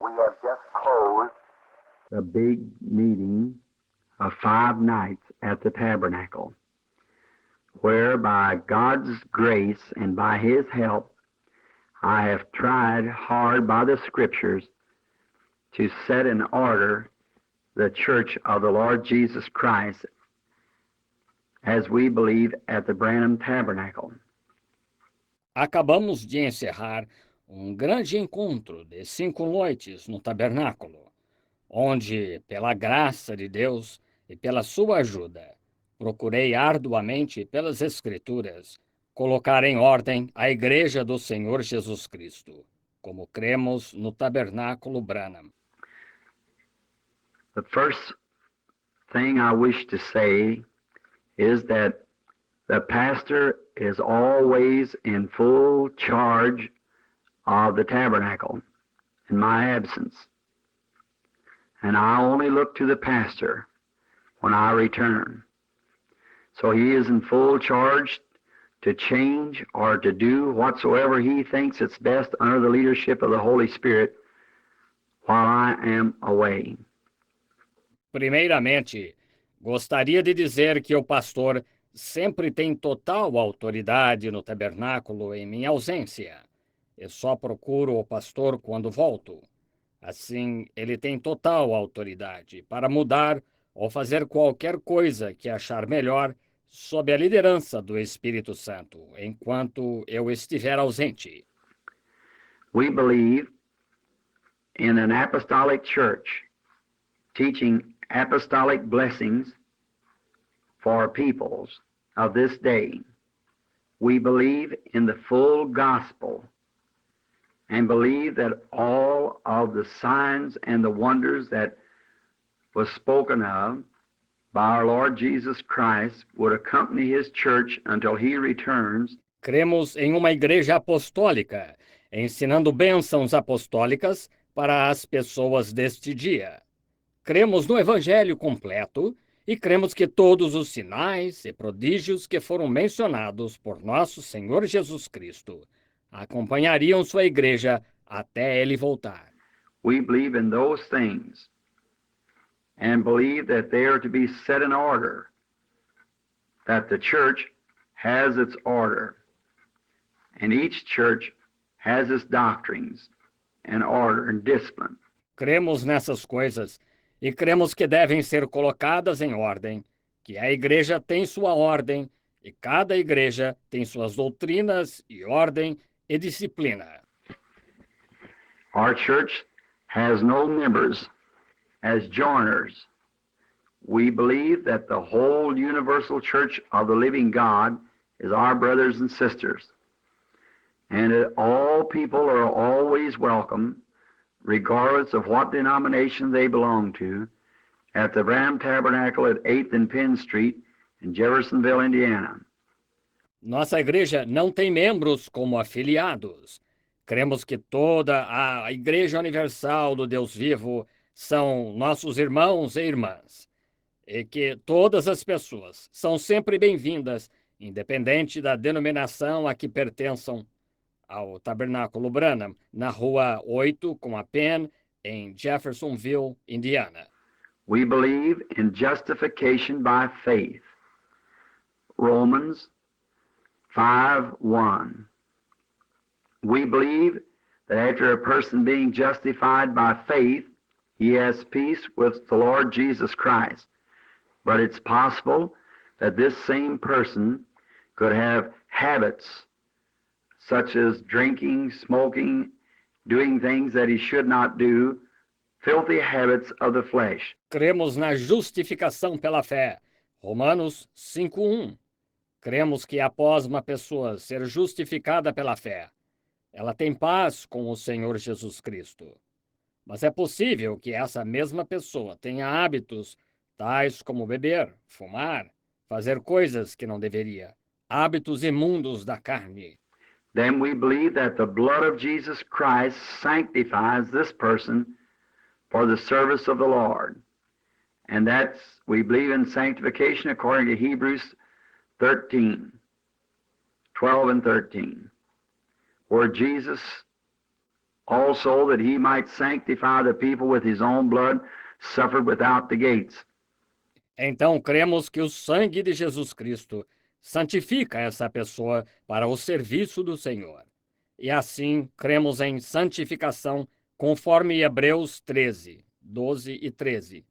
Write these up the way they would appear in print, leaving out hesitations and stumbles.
We have just closed the big meeting of 5 nights at the tabernacle, where by God's grace and by His help, I have tried hard by the Scriptures to set in order the church of the Lord Jesus Christ as we believe at the Branham Tabernacle. Acabamos de encerrar um grande encontro de 5 noites no tabernáculo, onde, pela graça de Deus e pela sua ajuda, procurei arduamente pelas Escrituras colocar em ordem a Igreja do Senhor Jesus Cristo, como cremos no tabernáculo Branham. The first thing I wish to say is that the pastor is always in full charge of the tabernacle in my absence. And I only look to the pastor when I return. So he is in full charge to change or to do whatsoever he thinks it's best under the leadership of the Holy Spirit while I am away. Primeiramente, gostaria de dizer que o pastor sempre tem total autoridade no tabernáculo em minha ausência. Eu só procuro o pastor quando volto. Assim, ele tem total autoridade para mudar ou fazer qualquer coisa que achar melhor sob a liderança do Espírito Santo, enquanto eu estiver ausente. We believe in an apostolic church teaching apostolic blessings for peoples of this day. We believe in the full gospel and believe that all of the signs and the wonders that was spoken of by our Lord Jesus Christ would accompany His church until He returns. Cremos em uma igreja apostólica, ensinando bênçãos apostólicas para as pessoas deste dia. Cremos no Evangelho completo e cremos que todos os sinais e prodígios que foram mencionados por nosso Senhor Jesus Cristo acompanhariam sua igreja até ele voltar. We believe in those things and believe that they are to be set in order, that the church has its order, and each church has its doctrines and order and discipline. Cremos nessas coisas e cremos que devem ser colocadas em ordem, que a igreja tem sua ordem e cada igreja tem suas doutrinas e ordem e disciplina. Our church has no members as joiners. We believe that the whole universal church of the living God is our brothers and sisters, and that all people are always welcome, regardless of what denomination they belong to, at the Branham Tabernacle at 8th and Penn Street in Jeffersonville, Indiana. Nossa igreja não tem membros como afiliados. Cremos que toda a Igreja Universal do Deus Vivo são nossos irmãos e irmãs, e que todas as pessoas são sempre bem-vindas, independente da denominação a que pertençam, ao Tabernáculo Branham, na Rua 8 com a Penn, em Jeffersonville, Indiana. We believe in justification by faith. Romans 5:1. We believe that after a person being justified by faith, he has peace with the Lord Jesus Christ. But it's possible that this same person could have habits such as drinking, smoking, doing things that he should not do, filthy habits of the flesh. Cremos na justificação pela fé. Romanos 5:1. Cremos que após uma pessoa ser justificada pela fé, ela tem paz com o Senhor Jesus Cristo. Mas é possível que essa mesma pessoa tenha hábitos tais como beber, fumar, fazer coisas que não deveria, hábitos imundos da carne. Then we believe that the blood of Jesus Christ sanctifies this person for the service of the Lord. And we believe in sanctification according to Hebrews 13:12 and 13, where Jesus also that he might sanctify the people with his own blood, suffered without the gates. Então, cremos que o sangue de Jesus Cristo santifica essa pessoa para o serviço do Senhor. E assim, cremos em santificação, conforme Hebreus 13, 12 e 13,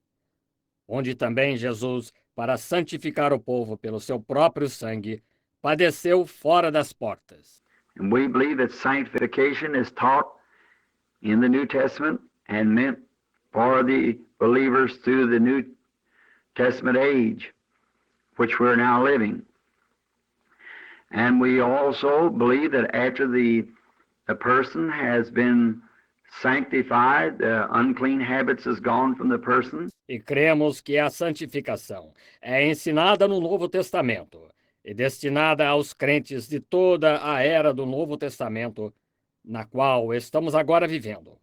onde também Jesus, para santificar o povo pelo seu próprio sangue, padeceu fora das portas. And we believe that sanctification is taught in the New Testament and meant for the believers through the New Testament age, which we're now living. And we also believe that after a person has been sanctified, the unclean habits is gone from the person. E cremos que a santificação é ensinada no Novo Testamento e destinada aos crentes de toda a era do Novo Testamento, na qual estamos agora vivendo.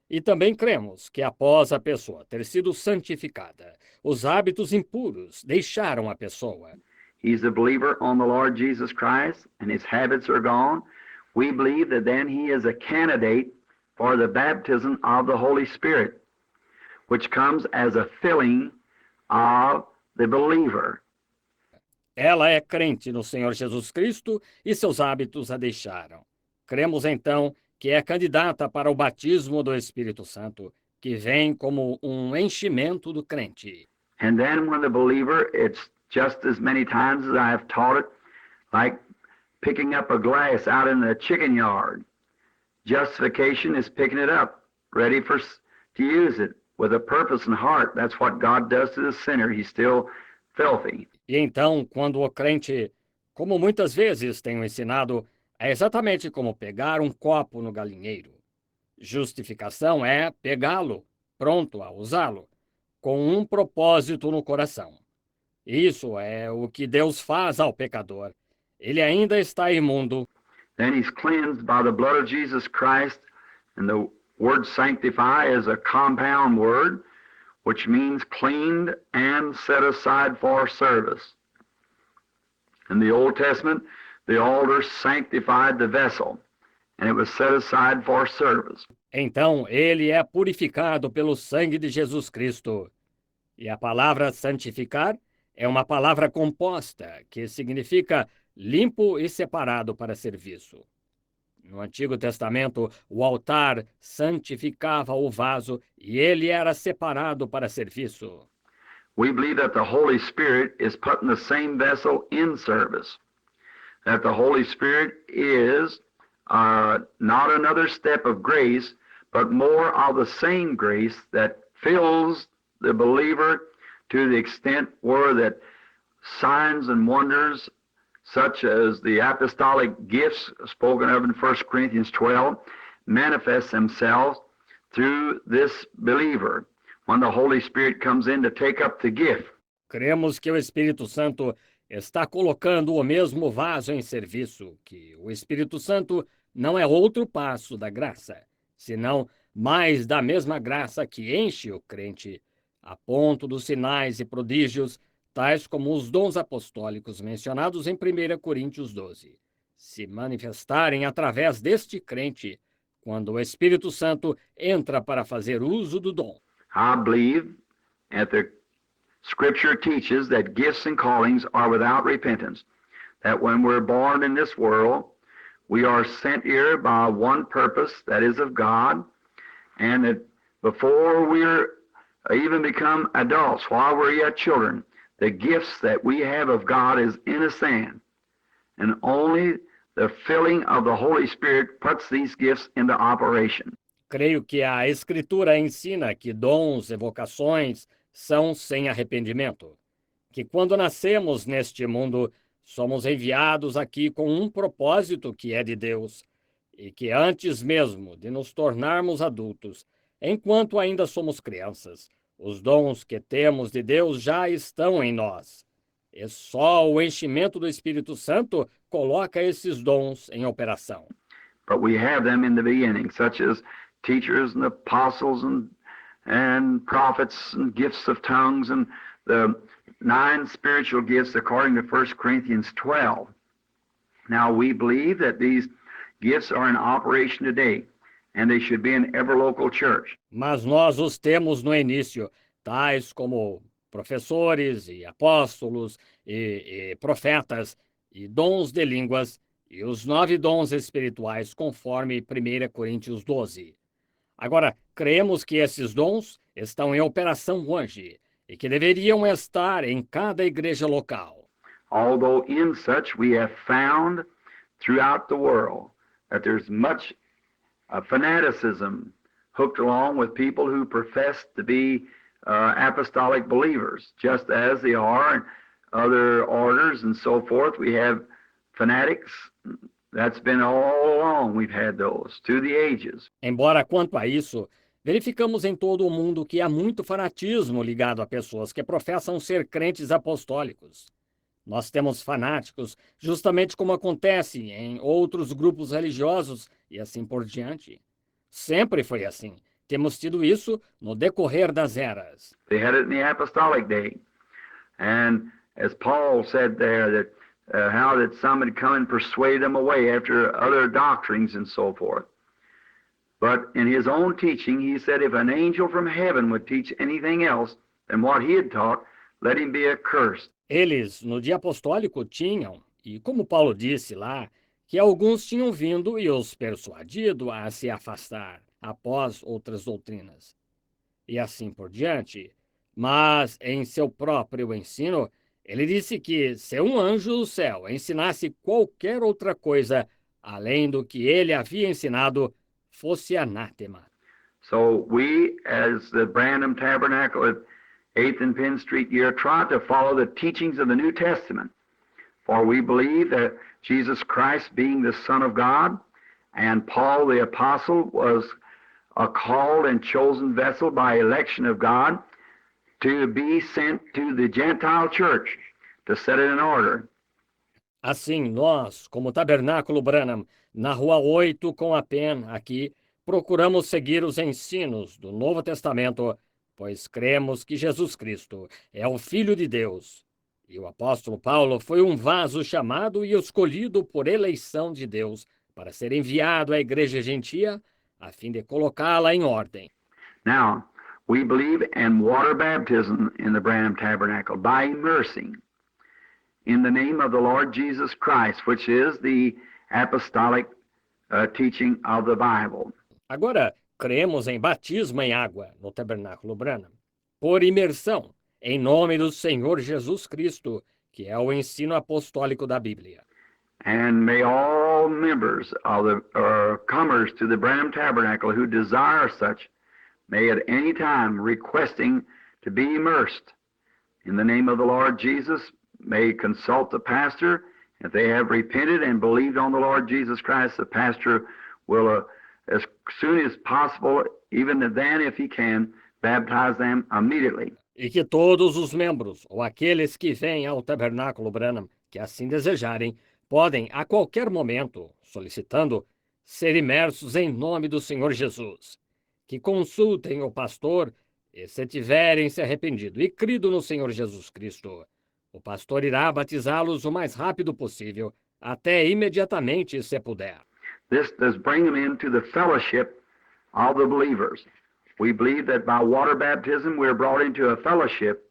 E também cremos que após a pessoa ter sido santificada, os hábitos impuros deixaram a pessoa. He's a believer on the Lord Jesus Christ, and his habits are gone. We believe that then he is a candidate for the baptism of the Holy Spirit, which comes as a filling of the believer. Ela é crente no Senhor Jesus Cristo e seus hábitos a deixaram. Cremos então que é candidata para o batismo do Espírito Santo, que vem como um enchimento do crente. And then when the believer, it's just as many times as I have taught it, like picking up a glass out in the chicken yard. Justification is picking it up, ready to use it with a purpose and heart. That's what God does to the sinner. He's still filthy. E então, quando o crente, como muitas vezes tenho ensinado, é exatamente como pegar um copo no galinheiro. Justificação é pegá-lo, pronto a usá-lo, com um propósito no coração. Isso é o que Deus faz ao pecador. Ele ainda está imundo. Then he's cleansed by the blood of Jesus Christ, and the word sanctify is a compound word, which means cleaned and set aside for service. In the Old Testament, the altar sanctified the vessel, and it was set aside for service. Então, ele é purificado pelo sangue de Jesus Cristo. E a palavra santificar é uma palavra composta, que significa limpo e separado para serviço. No Antigo Testamento, o altar santificava o vaso e ele era separado para serviço. We believe that the Holy Spirit is put in the same vessel in service. That the Holy Spirit is not another step of grace, but more of the same grace that fills the believer to the extent where that signs and wonders, such as the apostolic gifts spoken of in 1 Corinthians 12, manifest themselves through this believer when the Holy Spirit comes in to take up the gift. Cremos que o Espírito Santo está colocando o mesmo vaso em serviço, que o Espírito Santo não é outro passo da graça, senão mais da mesma graça que enche o crente, a ponto dos sinais e prodígios, tais como os dons apostólicos mencionados em 1 Coríntios 12, se manifestarem através deste crente, quando o Espírito Santo entra para fazer uso do dom. I believe that the Scripture teaches that gifts and callings are without repentance, that when we're born in this world, we are sent here by one purpose, that is of God, and that before we're even become adults, while we're yet children, the gifts that we have of God is in us then, and only the filling of the Holy Spirit puts these gifts into operation. Creio que a Escritura ensina que dons e vocações são sem arrependimento, que quando nascemos neste mundo, somos enviados aqui com um propósito que é de Deus, e que antes mesmo de nos tornarmos adultos, enquanto ainda somos crianças, os dons que temos de Deus já estão em nós. E só o enchimento do Espírito Santo coloca esses dons em operação. But we have them in the beginning, such as teachers and apostles and prophets and gifts of tongues and the 9 spiritual gifts according to 1 Corinthians 12. Now we believe that these gifts are in operation today. and they should be in every local church. Mas nós os temos no início, tais como professores e apóstolos e profetas e dons de línguas e os 9 dons espirituais, conforme 1 Coríntios 12. Agora, cremos que esses dons estão em operação hoje e que deveriam estar em cada igreja local. Although in such we have found throughout the world that there's much fanaticism hooked along with people who profess to be apostolic believers, just as they are in other orders and so forth. We have fanatics. That's been all along. We've had those through the ages. Embora, quanto a isso, verificamos em todo o mundo que há muito fanatismo ligado a pessoas que professam ser crentes apostólicos. Nós temos fanáticos, justamente como acontece em outros grupos religiosos e assim por diante. Sempre foi assim. Temos tido isso no decorrer das eras. They had it in the apostolic day. And as Paul said there, that how that some had come and persuaded them away after other doctrines and so forth. But in his own teaching, he said, if an angel from heaven would teach anything else than what he had taught, let him be accursed. Eles, no dia apostólico, tinham, e como Paulo disse lá, que alguns tinham vindo e os persuadido a se afastar após outras doutrinas. E assim por diante. Mas, em seu próprio ensino, ele disse que se um anjo do céu ensinasse qualquer outra coisa além do que ele havia ensinado, fosse anátema. So we, as the Branham Tabernacle at 8th and Penn Street, are trying to follow the teachings of the New Testament. For we believe that Jesus Christ, being the Son of God, and Paul the Apostle was a called and chosen vessel by election of God to be sent to the Gentile church to set it in order. Assim, nós, como Tabernáculo Branham, na Rua 8 com a Penn, aqui, procuramos seguir os ensinos do Novo Testamento, pois cremos que Jesus Cristo é o Filho de Deus. E o apóstolo Paulo foi um vaso chamado e escolhido por eleição de Deus para ser enviado à igreja gentia, a fim de colocá-la em ordem. Now, we believe in water baptism in the Branham Tabernacle by immersing in the name of the Lord Jesus Christ, which is the apostolic teaching of the Bible. Agora, cremos em batismo em água no Tabernáculo Branham, por imersão, em nome do Senhor Jesus Cristo, que é o ensino apostólico da Bíblia. And may all members of the comers to the Branham Tabernacle who desire such, may at any time requesting to be immersed in the name of the Lord Jesus, may consult the pastor. If they have repented and believed on the Lord Jesus Christ, the pastor will, as soon as possible, even then if he can, baptize them immediately. E que todos os membros, ou aqueles que vêm ao Tabernáculo Branham, que assim desejarem, podem, a qualquer momento, solicitando, ser imersos em nome do Senhor Jesus. Que consultem o pastor e, se tiverem se arrependido e crido no Senhor Jesus Cristo, o pastor irá batizá-los o mais rápido possível, até imediatamente, se puder. This does bring them into the fellowship of the believers. We believe that by water baptism we're brought into a fellowship,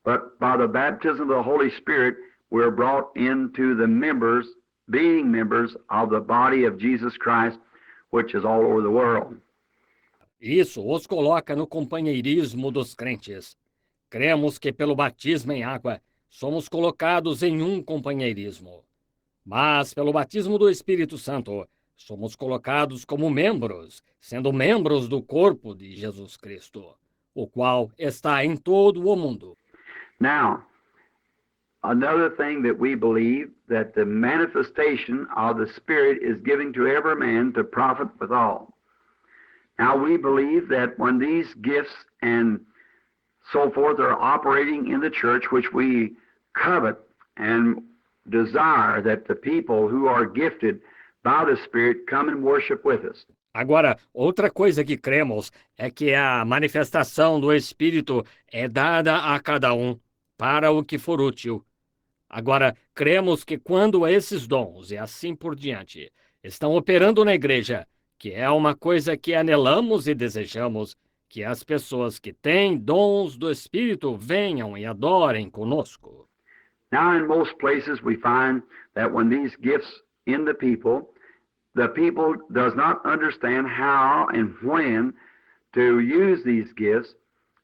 but by the baptism of the Holy Spirit we're brought into the members, being members of the body of Jesus Christ, which is all over the world. Isso os coloca no companheirismo dos crentes. Cremos que pelo batismo em água somos colocados em um companheirismo. Mas pelo batismo do Espírito Santo, somos colocados como membros, sendo membros do corpo de Jesus Cristo, o qual está em todo o mundo. Now, another thing that we believe, that the manifestation of the Spirit is given to every man to profit withal. Now, we believe that when these gifts and so forth are operating in the church, which we covet and desire that the people who are gifted by the Spirit come and worship with us. Agora, outra coisa que cremos é que a manifestação do Espírito é dada a cada um para o que for útil. Agora, cremos que quando esses dons e assim por diante estão operando na igreja, que é uma coisa que anelamos e desejamos, que as pessoas que têm dons do Espírito venham e adorem conosco. Now, in most places, we find that when these gifts in the people does not understand how and when to use these gifts,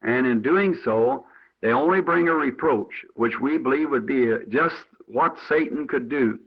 and in doing so, they only bring a reproach, which we believe would be just what Satan could do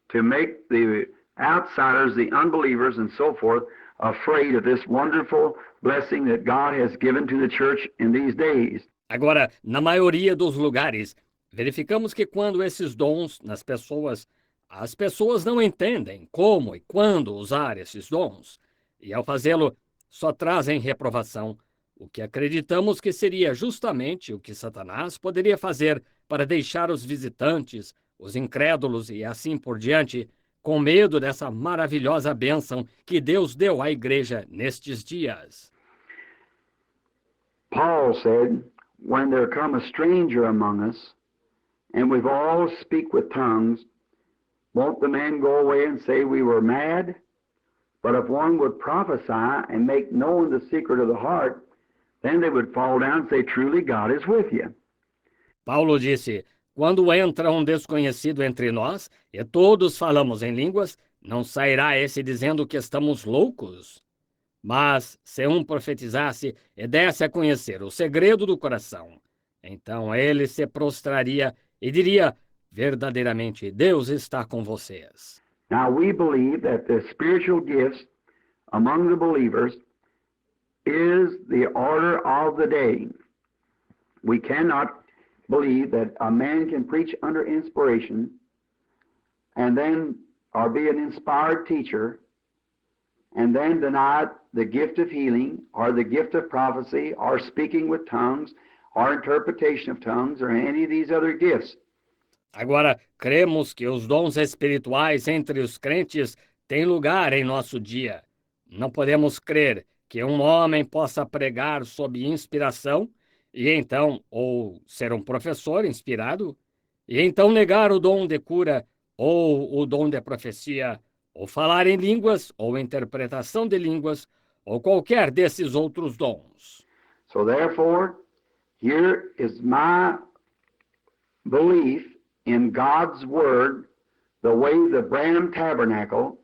to make the outsiders, the unbelievers, and so forth, afraid of this wonderful blessing that God has given to the church in these days. Agora, na maioria dos lugares, verificamos que quando esses dons nas pessoas, as pessoas não entendem como e quando usar esses dons, e ao fazê-lo, só trazem reprovação, o que acreditamos que seria justamente o que Satanás poderia fazer para deixar os visitantes, os incrédulos e assim por diante, com medo dessa maravilhosa bênção que Deus deu à igreja nestes dias. Paul said, when there come a stranger among us, and we've all speak with tongues, won't the man go away and say we were mad? But if one would prophesy and make known the secret of the heart, then they would fall down and say, truly God is with you. Paulo disse, quando entra um desconhecido entre nós, e todos falamos em línguas, não sairá esse dizendo que estamos loucos? Mas, se um profetizasse e desse a conhecer o segredo do coração, então ele se prostraria e diria, verdadeiramente, Deus está com vocês. Now we believe that the spiritual gifts among the believers is the order of the day. We cannot believe that a man can preach under inspiration and then or be an inspired teacher and then deny the gift of healing or the gift of prophecy or speaking with tongues or interpretation of tongues or any of these other gifts. Agora, cremos que os dons espirituais entre os crentes têm lugar em nosso dia. Não podemos crer que um homem possa pregar sob inspiração e então, ou ser um professor inspirado, e então negar o dom de cura ou o dom de profecia, ou falar em línguas, ou interpretação de línguas, ou qualquer desses outros dons. So therefore, here is my belief in God's Word, the way the Branham Tabernacle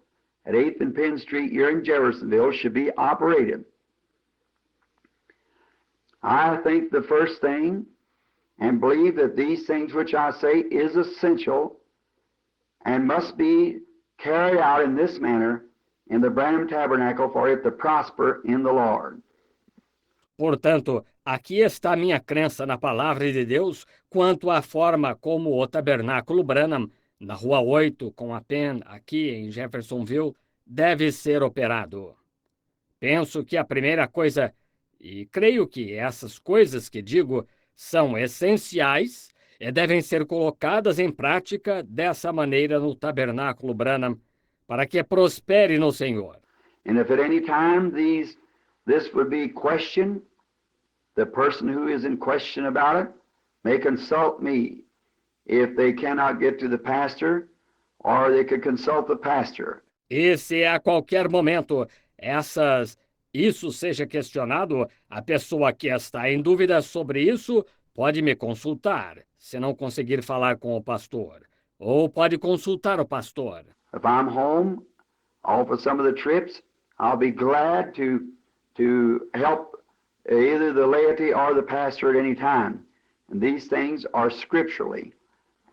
at 8th and Penn Street here in Jeffersonville should be operated. I think the first thing, and believe that these things which I say is essential and must be carried out in this manner in the Branham Tabernacle for it to prosper in the Lord. Portanto, aqui está a minha crença na palavra de Deus quanto à forma como o tabernáculo Branham, na Rua 8, com a Penn, aqui em Jeffersonville, deve ser operado. Penso que a primeira coisa, e creio que essas coisas que digo são essenciais e devem ser colocadas em prática dessa maneira no tabernáculo Branham, para que prospere no Senhor. And if at any time this would be questioned, the person who is in question about it may consult me if they cannot get to the pastor, or they could consult the pastor. E se a qualquer momento isso seja questionado, a pessoa que está em dúvida sobre isso pode me consultar, se não conseguir falar com o pastor, ou pode consultar o pastor. If I'm home, off of some of the trips, I'll be glad to help either the laity or the pastor at any time. And these things are scripturally,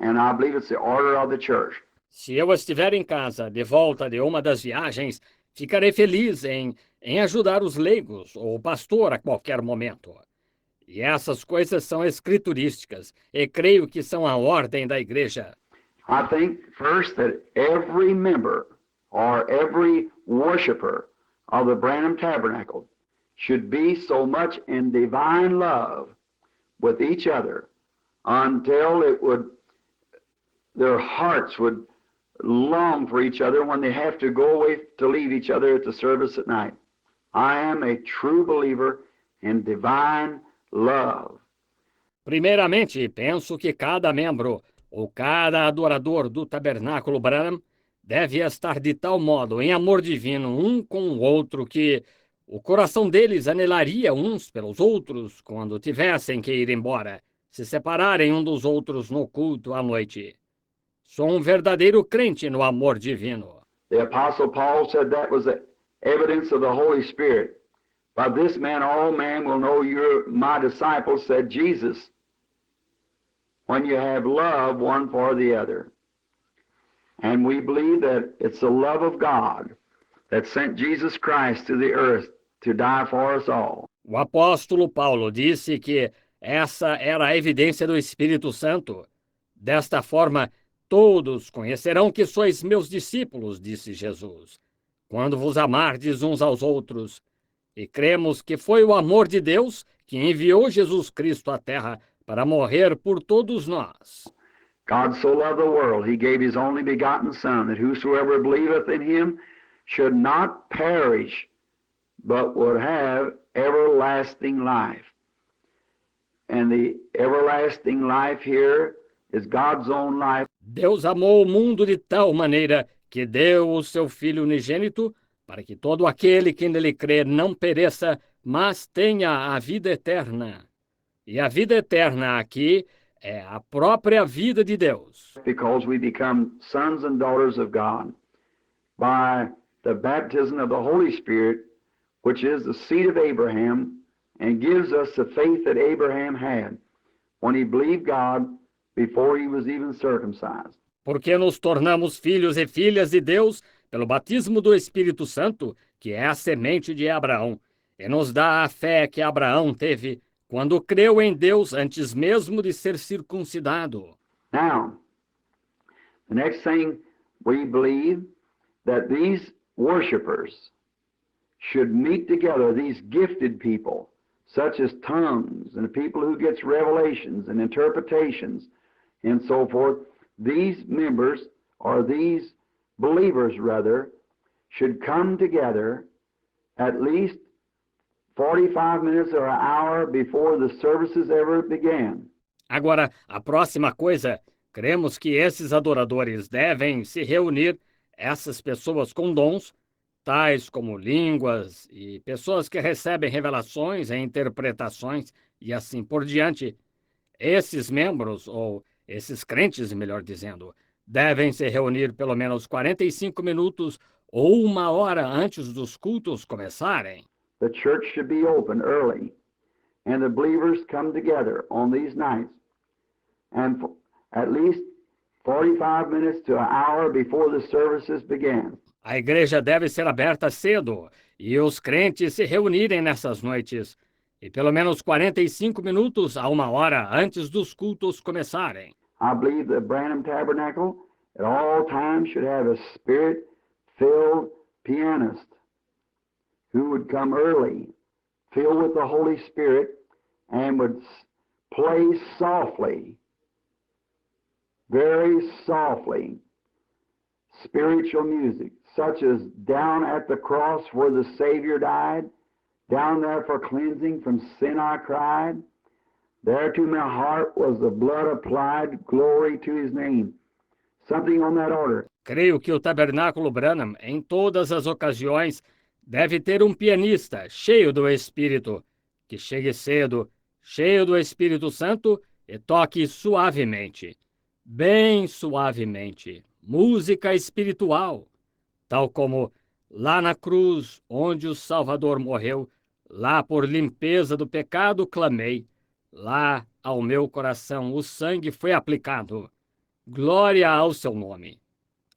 and I believe it's the order of the church. Se eu estiver em casa, de volta de uma das viagens, ficarei feliz em ajudar os leigos ou o pastor a qualquer momento. E essas coisas são escriturísticas, e creio que são a ordem da igreja. I think first that every member or every worshiper of the Branham Tabernacle should be so much in divine love with each other until their hearts would long for each other when they have to go away to leave each other at the service at night. I am a true believer in divine love. Primeiramente, penso que cada membro ou cada adorador do tabernáculo Branham deve estar de tal modo em amor divino um com o outro que o coração deles anelaria uns pelos outros quando tivessem que ir embora, se separarem um dos outros no culto à noite. Sou um verdadeiro crente no amor divino. The Apostle Paul said that was the evidence of the Holy Spirit. By this man all men will know you're my disciples, said Jesus, when you have love one for the other. And we believe that it's the love of God that sent Jesus Christ to the earth to die for us all. O apóstolo Paulo disse que essa era a evidência do Espírito Santo. Desta forma, todos conhecerão que sois meus discípulos, disse Jesus, quando vos amardes uns aos outros. E cremos que foi o amor de Deus que enviou Jesus Cristo à terra para morrer por todos nós. God so loved the world, he gave his only begotten Son, that whosoever believeth in him should not perish, but would have everlasting life. And the everlasting life here is God's own life. Deus amou o mundo de tal maneira que deu o seu Filho unigênito para que todo aquele que nele crê não pereça, mas tenha a vida eterna. E a vida eterna aqui é a própria vida de Deus. Because we become sons and daughters of God by the baptism of the Holy Spirit, which is the seed of Abraham, and gives us the faith that Abraham had when he believed God before he was even circumcised. Porque nos tornamos filhos e filhas de Deus pelo batismo do Espírito Santo, que é a semente de Abraão, e nos dá a fé que Abraão teve quando creu em Deus antes mesmo de ser circuncidado. Now, the next thing we believe that these worshipers should meet together, these gifted people, such as tongues and people who gets revelations and interpretations and so forth. These members, or these believers rather, should come together at least 45 minutes or an hour before the services ever began. Agora, a próxima coisa, cremos que esses adoradores devem se reunir, essas pessoas com dons, tais como línguas e pessoas que recebem revelações e interpretações e assim por diante. Esses membros, ou esses crentes, melhor dizendo, devem se reunir pelo menos 45 minutos ou uma hora antes dos cultos começarem. The church should be open early, and the believers come together on these nights, and at least 45 minutes to an hour before the services began. A igreja deve ser aberta cedo e os crentes se reunirem nessas noites, e pelo menos 45 minutos a uma hora antes dos cultos começarem. I believe the Branham Tabernacle at all times should have a spirit-filled pianist who would come early, filled with the Holy Spirit, and would play softly, very softly, spiritual music, such as Down at the Cross where the Savior died, down there for cleansing from sin I cried, there to my heart was the blood applied, glory to his name. Something on that order. Creio que o Tabernáculo Branham, em todas as ocasiões, deve ter um pianista cheio do Espírito, que chegue cedo, cheio do Espírito Santo e toque suavemente, bem suavemente, música espiritual, tal como lá na cruz, onde o Salvador morreu, lá por limpeza do pecado clamei, lá ao meu coração o sangue foi aplicado. Glória ao seu nome.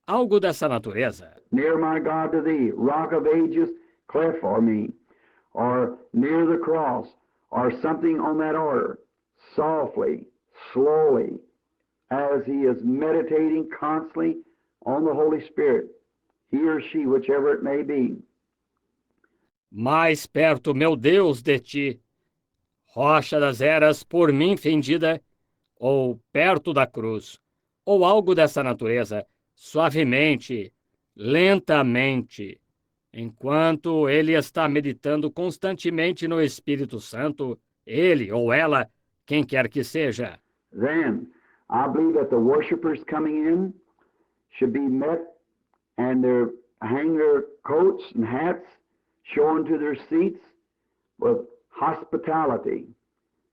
Algo dessa natureza. Near my God to thee, rock of ages, cleft for me. Or near the cross, or something on that order. Softly, slowly, as he is meditating constantly on the Holy Spirit. He or she, whichever it may be. Mais perto, meu Deus, de ti, rocha das eras por mim fendida, ou perto da cruz, ou algo dessa natureza, suavemente, lentamente, enquanto ele está meditando constantemente no Espírito Santo, ele ou ela, quem quer que seja. Then, I believe that the worshipers coming in should be met and they hang their coats and hats, showing to their seats with hospitality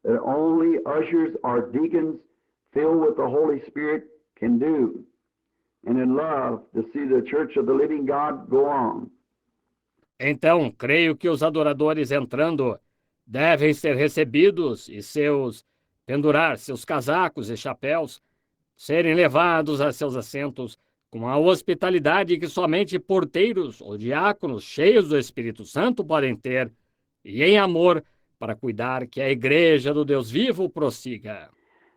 that only ushers or deacons filled with the Holy Spirit can do, and in love to see the church of the living God go on. Então, creio que os adoradores entrando devem ser recebidos e pendurar seus casacos e chapéus, serem levados a seus assentos com a hospitalidade que somente porteiros ou diáconos cheios do Espírito Santo podem ter, e em amor para cuidar que a igreja do Deus vivo prossiga.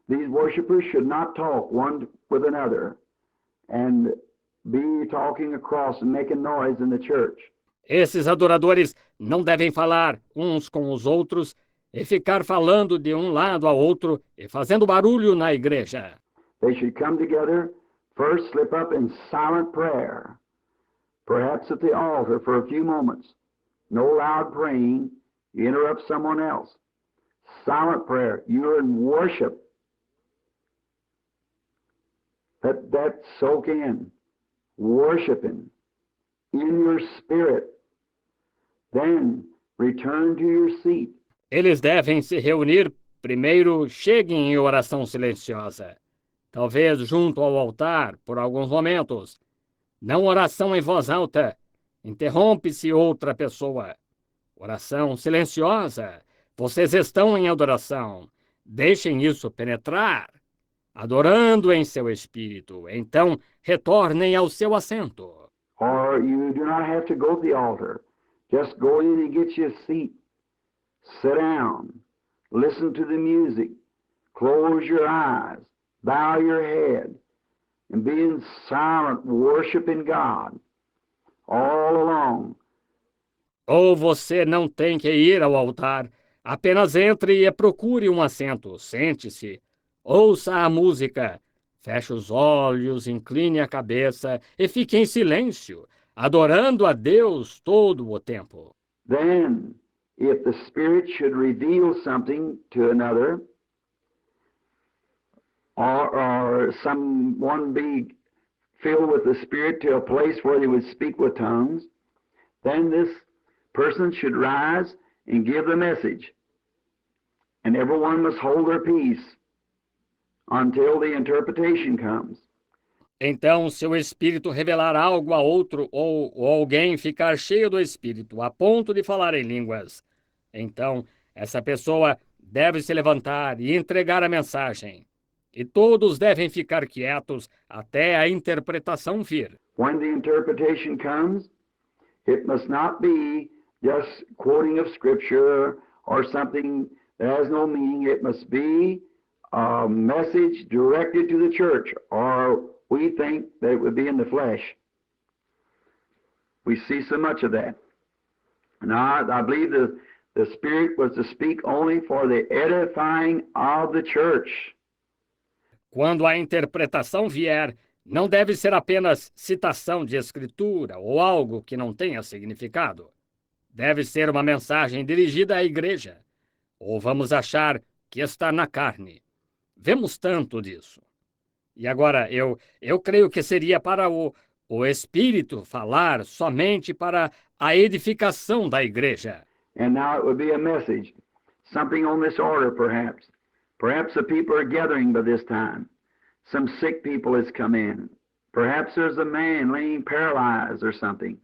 These worshipers should not talk one with another and be talking across and making noise in the church. Esses adoradores não devem falar uns com os outros e ficar falando de um lado ao outro e fazendo barulho na igreja. They should come together, first slip up in silent prayer, perhaps at the altar for a few moments. No loud praying, you interrupt someone else. Silent prayer, you're in worship. Let that soak in, worshiping in your spirit. Then return to your seat. Eles devem se reunir, primeiro cheguem em oração silenciosa, talvez junto ao altar por alguns momentos. Não oração em voz alta, interrompe-se outra pessoa. Oração silenciosa, vocês estão em adoração, deixem isso penetrar, adorando em seu espírito, então retornem ao seu assento. Or you do not have to go to the altar. Just go in and get you a seat. Sit down. Listen to the music. Close your eyes. Bow your head. And be in silent, worshiping God all along. Ou você não tem que ir ao altar, apenas entre e procure um assento, sente-se, ouça a música, feche os olhos, incline a cabeça e fique em silêncio, adorando a Deus todo o tempo. Then, if the Spirit should reveal something to another, or someone be filled with the Spirit to a place where they would speak with tongues, then this person should rise and give the message. And everyone must hold their peace until the interpretation comes. Então, se o Espírito revelar algo a outro ou alguém ficar cheio do Espírito a ponto de falar em línguas, então essa pessoa deve se levantar e entregar a mensagem. E todos devem ficar quietos até a interpretação vir. When the interpretation comes, it must not be just quoting of Scripture or something that has no meaning. It must be a message directed to the church, or we think that it would be in the flesh. We see so much of that. Now, I believe the Spirit was to speak only for the edifying of the church. Quando a interpretação vier, não deve ser apenas citação de escritura ou algo que não tenha significado. Deve ser uma mensagem dirigida à igreja. Ou vamos achar que está na carne. Vemos tanto disso. E agora, eu creio que seria para o Espírito falar somente para a edificação da igreja. And now it would be a message, something on this order perhaps. Perhaps the people are gathering by this time. Some sick people has come in. Perhaps there's a man laying paralyzed or something.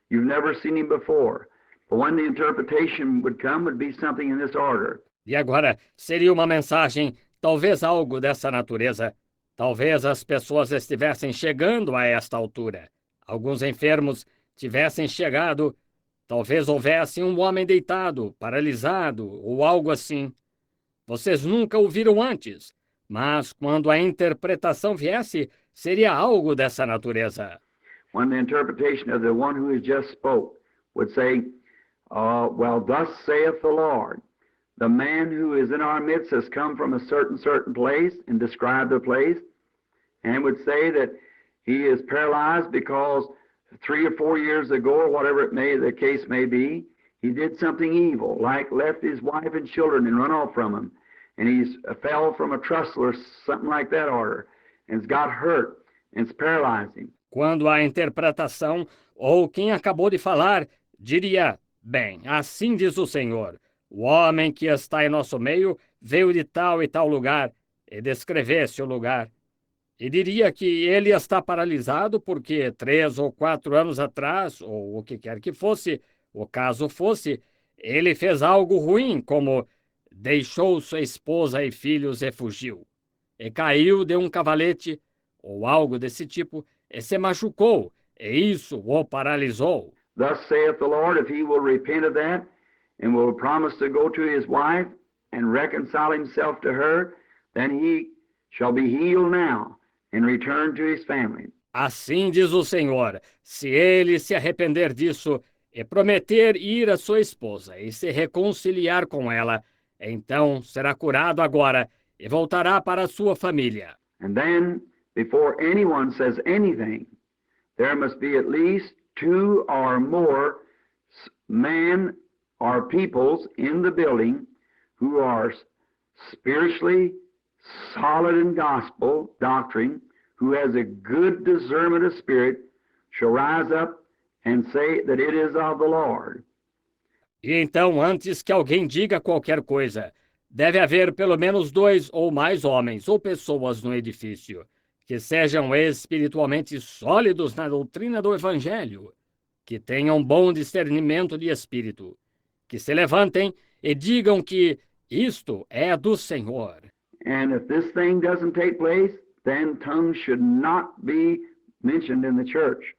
You've never seen him before. But when the interpretation would come, it would be something in this order. E agora, seria uma mensagem, talvez algo dessa natureza. Talvez as pessoas estivessem chegando a esta altura. Alguns enfermos tivessem chegado. Talvez houvesse um homem deitado, paralisado ou algo assim. Vocês nunca o viram antes, mas quando a interpretação viesse, seria algo dessa natureza. When the interpretation of the one who has just spoke would say, well, thus saith the Lord. The man who is in our midst has come from a certain place and describe the place, and would say that he is paralyzed because 3 or 4 years ago, or whatever the case may be, he did something evil, like left his wife and children and run off from him. And he's fell from a trestle or something like that order, and it's got hurt, and it's paralyzed him. Quando a interpretação ou quem acabou de falar diria: bem, assim diz o Senhor, o homem que está em nosso meio veio de tal e tal lugar, e descrevesse o lugar. E diria que ele está paralisado porque 3 ou 4 anos atrás, ou o que quer que fosse, o caso fosse, ele fez algo ruim, como deixou sua esposa e filhos e fugiu, e caiu de um cavalete, ou algo desse tipo, e se machucou, e isso o paralisou. Thus saith the Lord, if he will repent of that and will promise to go to his wife and reconcile himself to her, then he shall be healed now and return to his family. Assim diz o Senhor: se ele se arrepender disso e prometer ir à sua esposa e se reconciliar com ela, então será curado agora e voltará para a sua família. And then, before anyone says anything, there must be at least 2 or more men or peoples in the building who are spiritually solid in gospel doctrine, who has a good discernment of spirit, shall rise up and say that it is of the Lord. E então, antes que alguém diga qualquer coisa, deve haver pelo menos 2 ou mais homens ou pessoas no edifício que sejam espiritualmente sólidos na doutrina do Evangelho, que tenham bom discernimento de espírito, que se levantem e digam que isto é do Senhor. And if this thing doesn't take place, then tongues should not be mentioned in the church.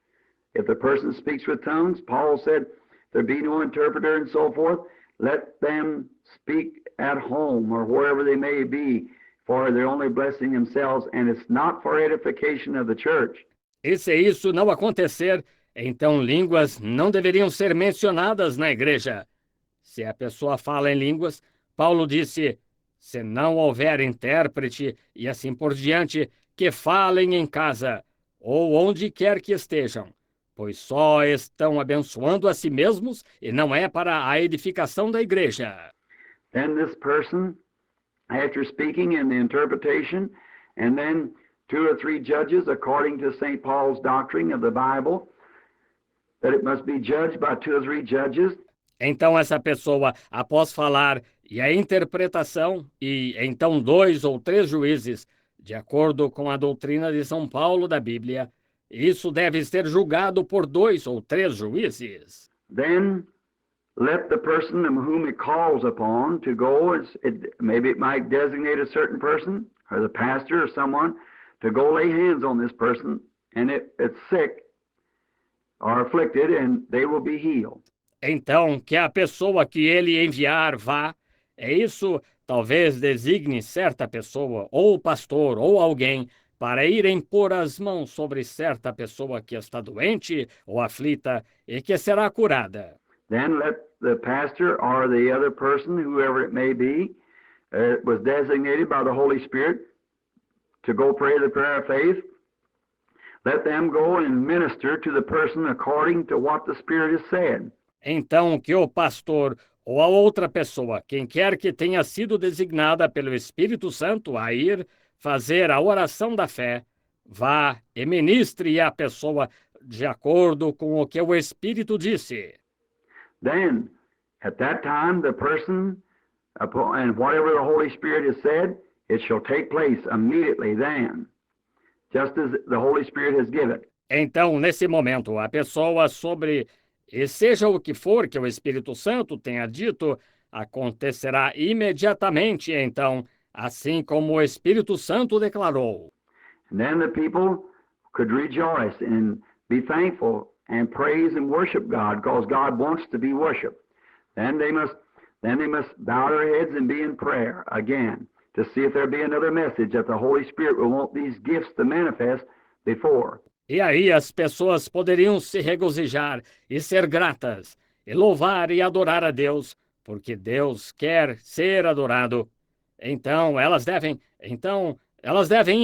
If the person speaks with tongues, Paul said, there be no interpreter and so forth, let them speak at home or wherever they may be, for they're only blessing themselves, and it's not for edification of the church. E se isso não acontecer, então línguas não deveriam ser mencionadas na igreja. Se a pessoa fala em línguas, Paulo disse, se não houver intérprete e assim por diante, que falem em casa, ou onde quer que estejam, pois só estão abençoando a si mesmos e não é para a edificação da igreja. Then this person, after speaking in the interpretation, and then 2 or 3 judges, according to St. Paul's doctrine of the Bible, that it must be judged by 2 or 3 judges. Então essa pessoa, após falar e a interpretação, e então 2 ou 3 juízes, de acordo com a doutrina de São Paulo da Bíblia, isso deve ser julgado por 2 ou 3 juízes. Then let the person whom it calls upon to go, maybe it might designate a certain person, or the pastor or someone, to go lay hands on this person, and it's sick or afflicted, and they will be healed. Então, que a pessoa que ele enviar vá, isso talvez designe certa pessoa, ou pastor, ou alguém, para ir impor as mãos sobre certa pessoa que está doente ou aflita e que será curada. Then let the pastor or the other person, whoever it may be, was designated by the Holy Spirit to go pray the prayer of faith. Let them go and minister to the person according to what the Spirit has said. Então, que o pastor ou a outra pessoa, quem quer que tenha sido designada pelo Espírito Santo a ir fazer a oração da fé, vá e ministre a pessoa de acordo com o que o Espírito disse. Then, at that time, the person, and whatever the Holy Spirit has said, it shall take place immediately then, just as the Holy Spirit has given. Então, nesse momento, a pessoa sobre, e seja o que for que o Espírito Santo tenha dito, acontecerá imediatamente, então, assim como o Espírito Santo declarou. And then the people could rejoice and be thankful and praise and worship God, because God wants to be worshipped. Then they must bow their heads and be in prayer again to see if there be another message that the Holy Spirit will want these gifts to manifest before. E aí as pessoas poderiam se regozijar e ser gratas, e louvar e adorar a Deus, porque Deus quer ser adorado. Então elas devem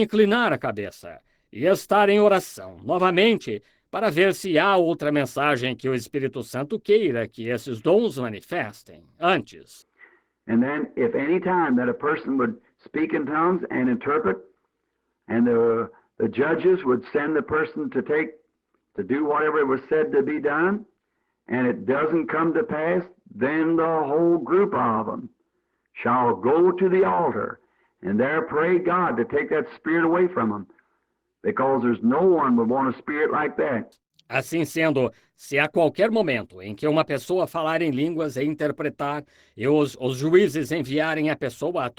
inclinar a cabeça e estar em oração novamente para ver se há outra mensagem que o Espírito Santo queira que esses dons manifestem antes. And then if any time that a person would speak in tongues and interpret, and the the judges would send the person to do whatever was said to be done, and it doesn't come to pass, then the whole group of them shall go to the altar and there pray God to take that spirit away from them, because there's no one would want a spirit like that. Assim sendo, se a qualquer momento em que uma pessoa falar em línguas e interpretar, e os juízes enviarem a pessoa a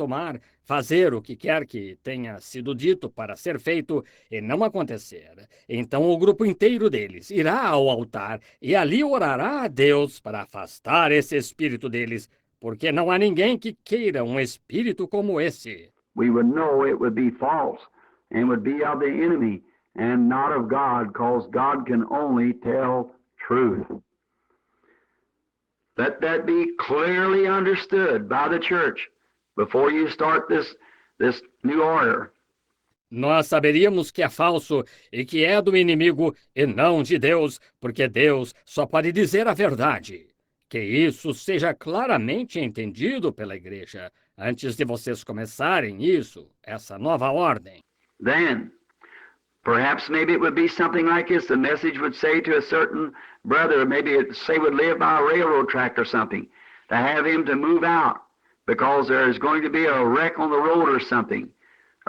fazer o que quer que tenha sido dito para ser feito, e não acontecer, então o grupo inteiro deles irá ao altar e ali orará a Deus para afastar esse espírito deles, porque não há ninguém que queira um espírito como esse. We would know it would be false and would be of the enemy and not of God, because God can only tell truth. Let that be clearly understood by the church before you start this new order. Nós saberíamos que é falso e que é do inimigo e não de Deus, porque Deus só pode dizer a verdade. Que isso seja claramente entendido pela igreja antes de vocês começarem essa nova ordem. Then, perhaps maybe it would be something like this. The message would say to a certain brother, maybe it say would live by a railroad track or something, to have him to move out because there is going to be a wreck on the road or something,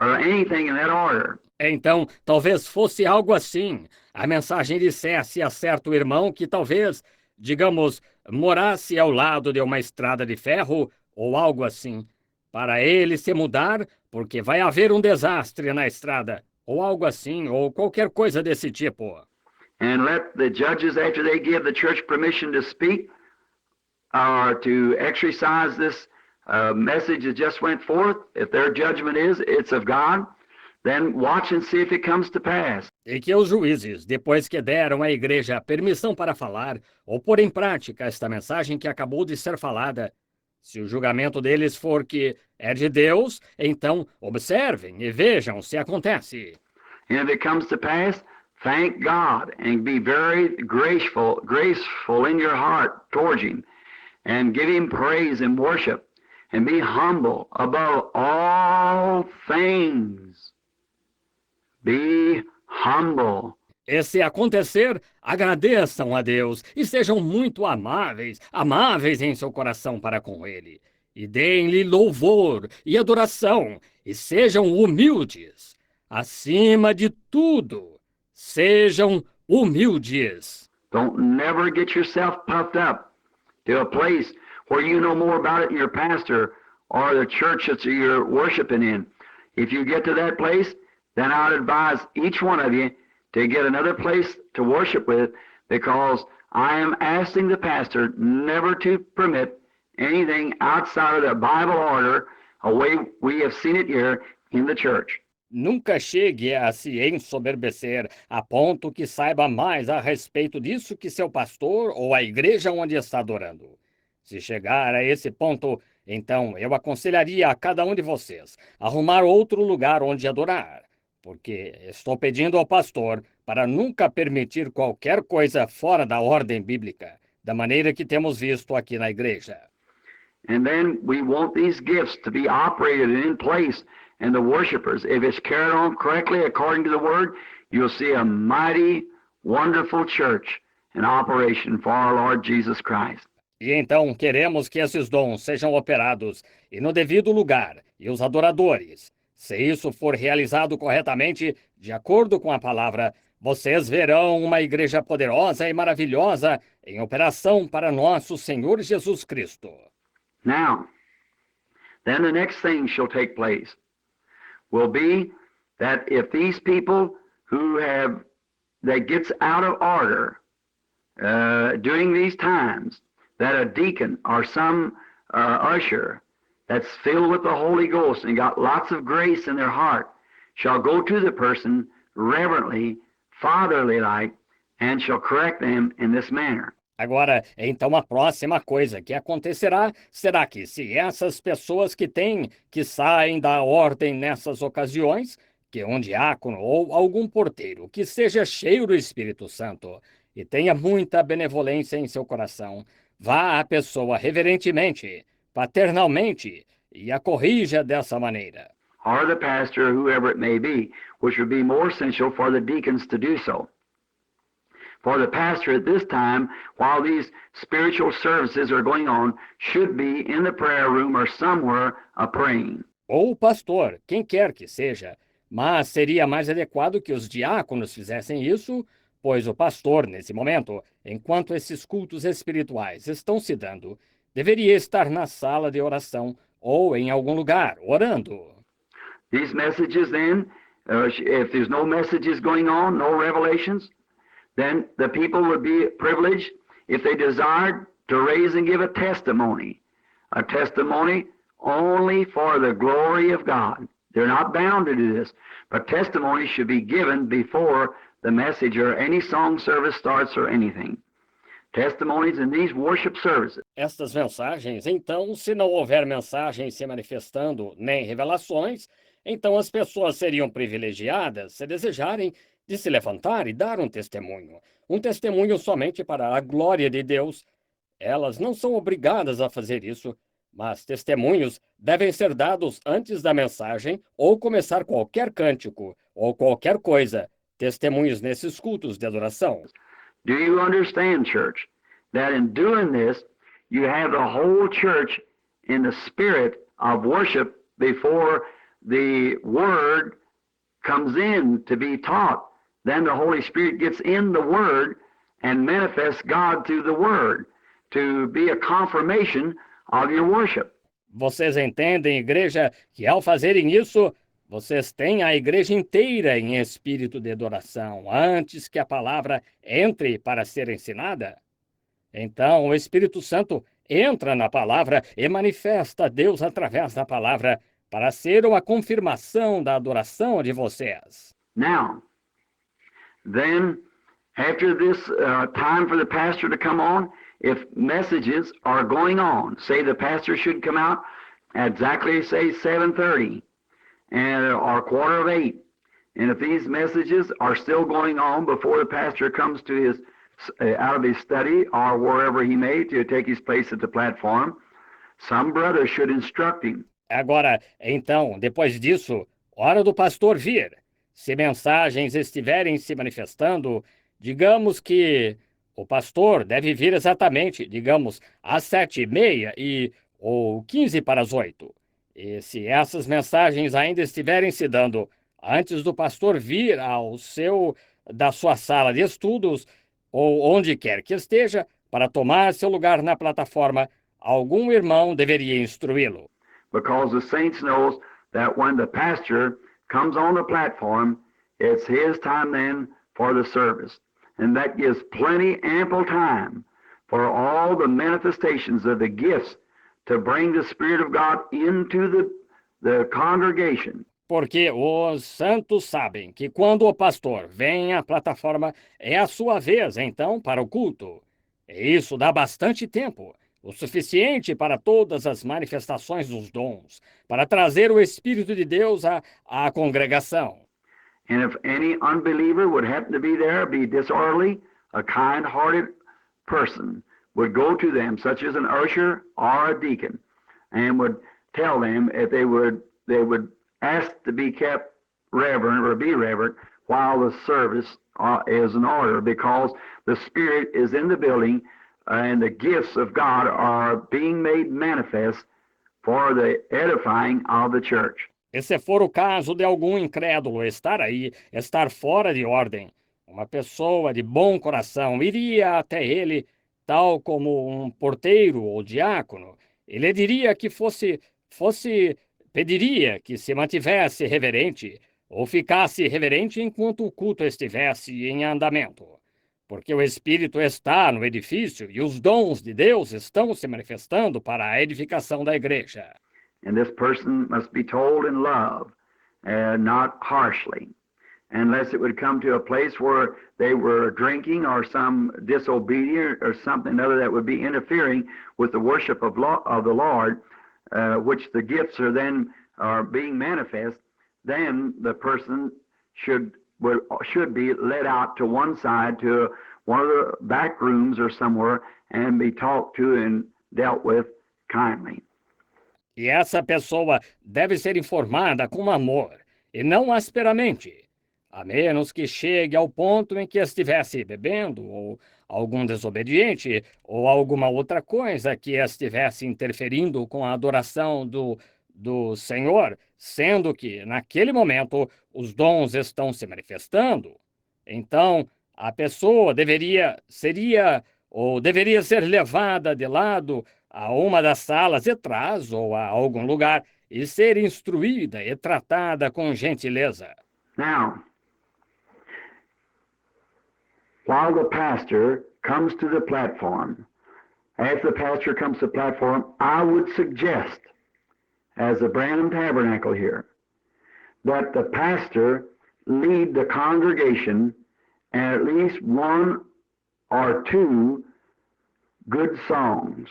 or anything in that order. Então, talvez fosse algo assim. A mensagem dissesse a certo irmão que talvez, digamos, morasse ao lado de uma estrada de ferro ou algo assim, para ele se mudar porque vai haver um desastre na estrada, ou algo assim, ou qualquer coisa desse tipo. And let the judges, after they give the church permission to speak or to exercise this message that just went forth, if their judgment is it's of God, then watch and see if it comes to pass. E que os juízes, depois que deram à igreja a permissão para falar ou pôr em prática esta mensagem que acabou de ser falada, se o julgamento deles for que é de Deus, então observem e vejam se acontece. And if it comes to pass, thank God and be very graceful in your heart towards Him, and give Him praise and worship, and be humble above all things. Be humble. E se acontecer, agradeçam a Deus e sejam muito amáveis em seu coração para com Ele. E deem-lhe louvor e adoração, e sejam humildes. Acima de tudo, sejam humildes. Don't never get yourself puffed up to a place where you know more about it than your pastor or the church that you're worshiping in. If you get to that place, then I would advise each one of you to get another place to worship with, because I am asking the pastor never to permit anything outside of the Bible order, a way we have seen it here in the church. Nunca chegue a se ensoberbecer a ponto que saiba mais a respeito disso que seu pastor ou a igreja onde está adorando. Se chegar a esse ponto, então eu aconselharia a cada um de vocês arrumar outro lugar onde adorar, porque estou pedindo ao pastor para nunca permitir qualquer coisa fora da ordem bíblica, da maneira que temos visto aqui na igreja. And then we want these gifts to be operated in place, and the worshipers, if it's carried on correctly according to the Word, you'll see a mighty, wonderful church in operation for our Lord Jesus Christ. E então queremos que esses dons sejam operados e no devido lugar, e os adoradores. Se isso for realizado corretamente, de acordo com a palavra, vocês verão uma igreja poderosa e maravilhosa em operação para nosso Senhor Jesus Cristo. Now, then the next thing shall take place will be that if these people that gets out of order during these times, that a deacon or some usher that's filled with the Holy Ghost and got lots of grace in their heart shall go to the person reverently, fatherly-like, and shall correct them in this manner. Agora, então a próxima coisa que acontecerá será que se essas pessoas que saem da ordem nessas ocasiões, que um diácono ou algum porteiro que seja cheio do Espírito Santo e tenha muita benevolência em seu coração, vá à pessoa reverentemente, paternalmente, e a corrija dessa maneira. or the pastor, whoever it may be, which would be more essential for the deacons to do so. For the pastor at this time, while these spiritual services are going on, should be in the prayer room or somewhere praying. Ou o pastor, quem quer que seja, mas seria mais adequado que os diáconos fizessem isso, pois o pastor, nesse momento, enquanto esses cultos espirituais estão se dando, deveria estar na sala de oração ou em algum lugar, orando. These messages then, if there's no messages going on, no revelations, then the people would be privileged, if they desired, to raise and give a testimony only for the glory of God. They're not bound to do this, but testimony should be given before the message or any song service starts or anything. Testimonies in these worship services. Estas mensagens, então, se não houver mensagens se manifestando nem revelações, então as pessoas seriam privilegiadas, se desejarem, de se levantar e dar um testemunho somente para a glória de Deus. Elas não são obrigadas a fazer isso, mas testemunhos devem ser dados antes da mensagem ou começar qualquer cântico ou qualquer coisa, testemunhos nesses cultos de adoração. Do you understand, church, that in doing this, you have the whole church in the spirit of worship before the word comes in to be taught? Then the Holy Spirit gets in the word and manifests God through the word to be a confirmation of your worship. Vocês entendem, igreja, que ao fazerem isso, vocês têm a igreja inteira em espírito de adoração, antes que a palavra entre para ser ensinada? Então, o Espírito Santo entra na palavra e manifesta a Deus através da palavra para ser uma confirmação da adoração de vocês. Now, then, after this time for the pastor to come on, if messages are going on, say the pastor should come out at exactly, say, 7:30 or 7:45, and if these messages are still going on before the pastor comes to his out of his study or wherever he may to take his place at the platform, some brother should instruct him. Agora, então, depois disso, hora do pastor vir. Se mensagens estiverem se manifestando, digamos que o pastor deve vir exatamente, digamos, às 7:30 ou 7:45. E se essas mensagens ainda estiverem se dando antes do pastor vir da sua sala de estudos, ou onde quer que esteja, para tomar seu lugar na plataforma, algum irmão deveria instruí-lo. Because the saints knows that when the pastor comes on the platform, it's his time then for the service. And that gives plenty, ample time for all the manifestations of the gifts to bring the Spirit of God into the congregation. Porque os santos sabem que quando o pastor vem à plataforma, é a sua vez, então, para o culto. E isso dá bastante tempo, o suficiente para todas as manifestações dos dons, para trazer o Espírito de Deus à congregação. And if any unbeliever would happen to be there, be disorderly, a kind-hearted person would go to them, such as an usher or a deacon, and would tell them if they would ask to be kept reverent or be reverent while the service is in order, because the Spirit is in the building and the gifts of God are being made manifest for the edifying of the church. E se for o caso de algum incrédulo estar fora de ordem, uma pessoa de bom coração iria até ele, tal como um porteiro ou diácono, e lhe diria que pediria que se mantivesse reverente, ou ficasse reverente enquanto o culto estivesse em andamento, porque o Espírito está no edifício e os dons de Deus estão se manifestando para a edificação da igreja. And this person must be told in love, not harshly, unless it would come to a place where they were drinking or some disobedient or something other that would be interfering with the worship of the Lord, which the gifts are being manifest. Then the person should be led out to one side to one of the back rooms or somewhere and be talked to and dealt with kindly. E essa pessoa deve ser informada com amor, e não asperamente, a menos que chegue ao ponto em que estivesse bebendo, ou algum desobediente, ou alguma outra coisa que estivesse interferindo com a adoração do Senhor, sendo que, naquele momento, os dons estão se manifestando. Então, a pessoa deveria ser levada de lado a uma das salas de trás ou a algum lugar e ser instruída e tratada com gentileza. Now, while the pastor comes to the platform, after the pastor comes to the platform, I would suggest, as the Branham Tabernacle here, that the pastor lead the congregation in at least one or two good songs.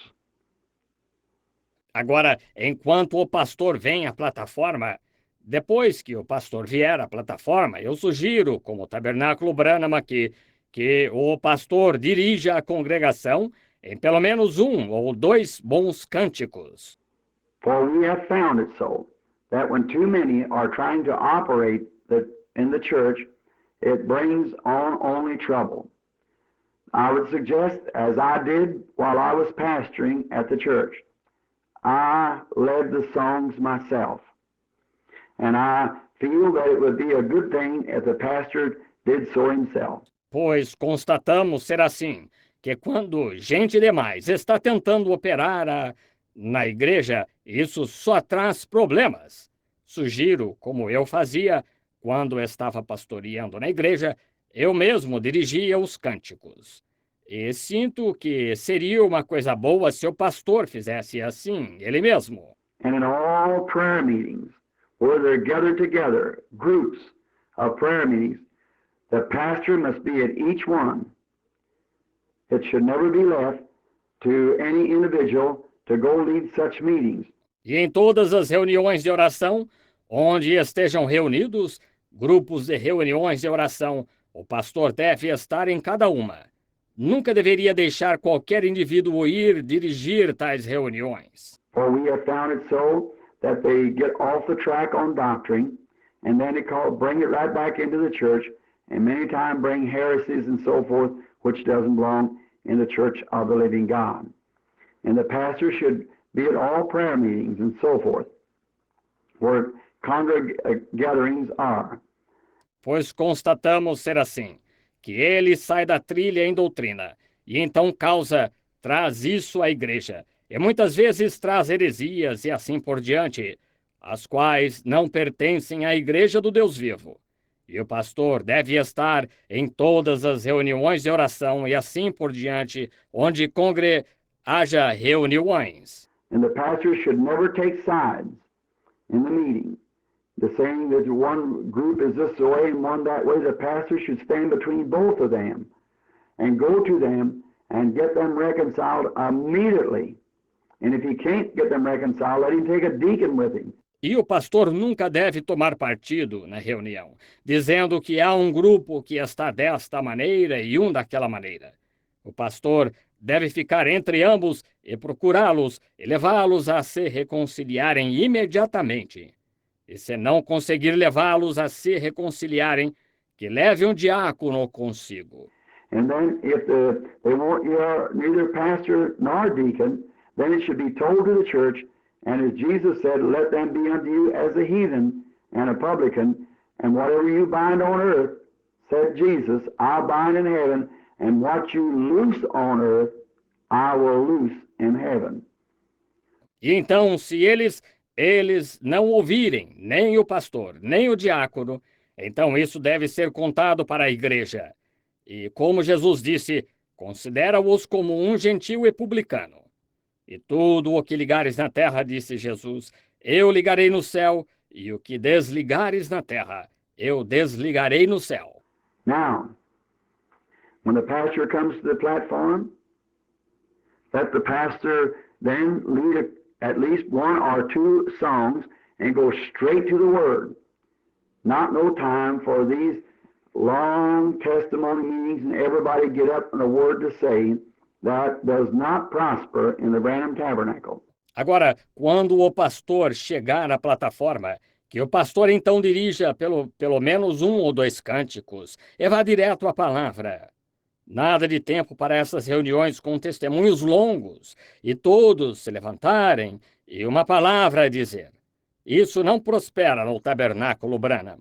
Agora, enquanto o pastor vem à plataforma, depois que o pastor vier à plataforma, eu sugiro, como o Tabernáculo Branham aqui, que o pastor dirija a congregação em pelo menos um ou dois bons cânticos. For we have found it so, that when too many are trying to operate in the church, it brings on only trouble. I would suggest, as I did while I was pastoring at the church, I led the songs myself. And I feel that it would be a good thing if the pastor did so himself. Pois constatamos ser assim, que quando gente demais está tentando operar na igreja, isso só traz problemas. Sugiro, como eu fazia quando estava pastoreando na igreja, eu mesmo dirigia os cânticos. E sinto que seria uma coisa boa se o pastor fizesse assim, ele mesmo. And in all prayer meetings, where they're gathered together, groups of prayer meetings, the pastor must be at each one. It should never be left to any individual to go lead such meetings. E em todas as reuniões de oração, onde estejam reunidos, grupos de reuniões de oração, o pastor deve estar em cada uma. Nunca deveria deixar qualquer indivíduo ir dirigir tais reuniões. For we have found it so that they get off the track on doctrine, and then bring it right back into the church, and many times bring heresies and so forth, which doesn't belong in the church of the living God. And the pastor should be at all prayer meetings and so forth, where gatherings are. Pois constatamos ser assim, que ele sai da trilha em doutrina, e então traz isso à igreja, e muitas vezes traz heresias e assim por diante, as quais não pertencem à igreja do Deus vivo. E o pastor deve estar em todas as reuniões de oração e assim por diante, onde haja reuniões. And the pastor should never take sides in the meeting. The saying that one group is this way and one that way, the pastor should stand between both of them and go to them and get them reconciled immediately. And if he can't get them reconciled, let him take a deacon with him. E o pastor nunca deve tomar partido na reunião, dizendo que há um grupo que está desta maneira e um daquela maneira. O pastor deve ficar entre ambos e procurá-los e levá-los a se reconciliarem imediatamente. E se não conseguir levá-los a se reconciliarem, que leve um diácono consigo. And then if they won't neither pastor nor deacon, then it should be told to the church, and as Jesus said, let them be unto you as a heathen and a publican, and whatever you bind on earth, said Jesus, I'll bind in heaven, and what you loose on earth, I will loose in heaven. E então, se eles não ouvirem nem o pastor, nem o diácono, então isso deve ser contado para a igreja. E como Jesus disse, considera-os como um gentil e publicano. E tudo o que ligares na terra, disse Jesus, eu ligarei no céu, e o que desligares na terra, eu desligarei no céu. Now, when the pastor comes to the platform, let the pastor then lead at least one or two songs and go straight to the Word. Not no time for these long testimony meetings and everybody get up and a word to say. That does not prosper in the Branham Tabernacle. Agora, quando o pastor chegar à plataforma, que o pastor então dirija pelo menos um ou dois cânticos e vá direto à palavra. Nada de tempo para essas reuniões com testemunhos longos e todos se levantarem e uma palavra a dizer. Isso não prospera no tabernáculo Branham.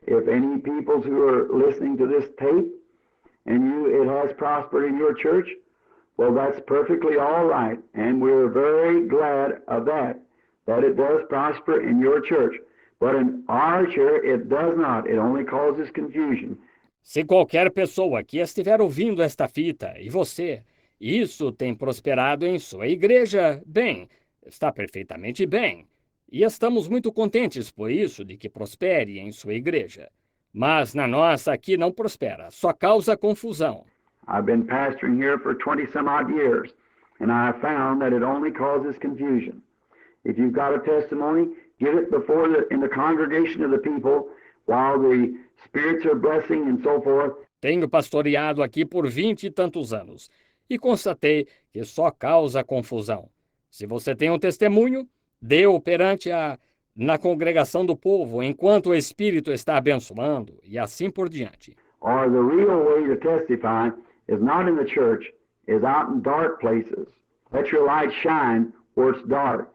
If any peoples who are listening to this tape and it has prospered in your church, well, that's perfectly all right, and we're very glad of that it does prosper in your church. But in our church, it does not. It only causes confusion. Se qualquer pessoa que estiver ouvindo esta fita, e você, isso tem prosperado em sua igreja, bem, está perfeitamente bem. E estamos muito contentes por isso, de que prospere em sua igreja. Mas na nossa aqui não prospera, só causa confusão. I've been pastoring here for 20 some odd years, and I have found that it only causes confusion. If you've got a testimony, give it in the congregation of the people while the spirits are blessing and so forth. Tenho pastoreado aqui por 20 e tantos anos e constatei que só causa confusão. Se você tem um testemunho, dê-o na congregação do povo enquanto o Espírito está abençoando e assim por diante. Or the real way to testify is not in the church, is out in dark places. Let your light shine where it's dark.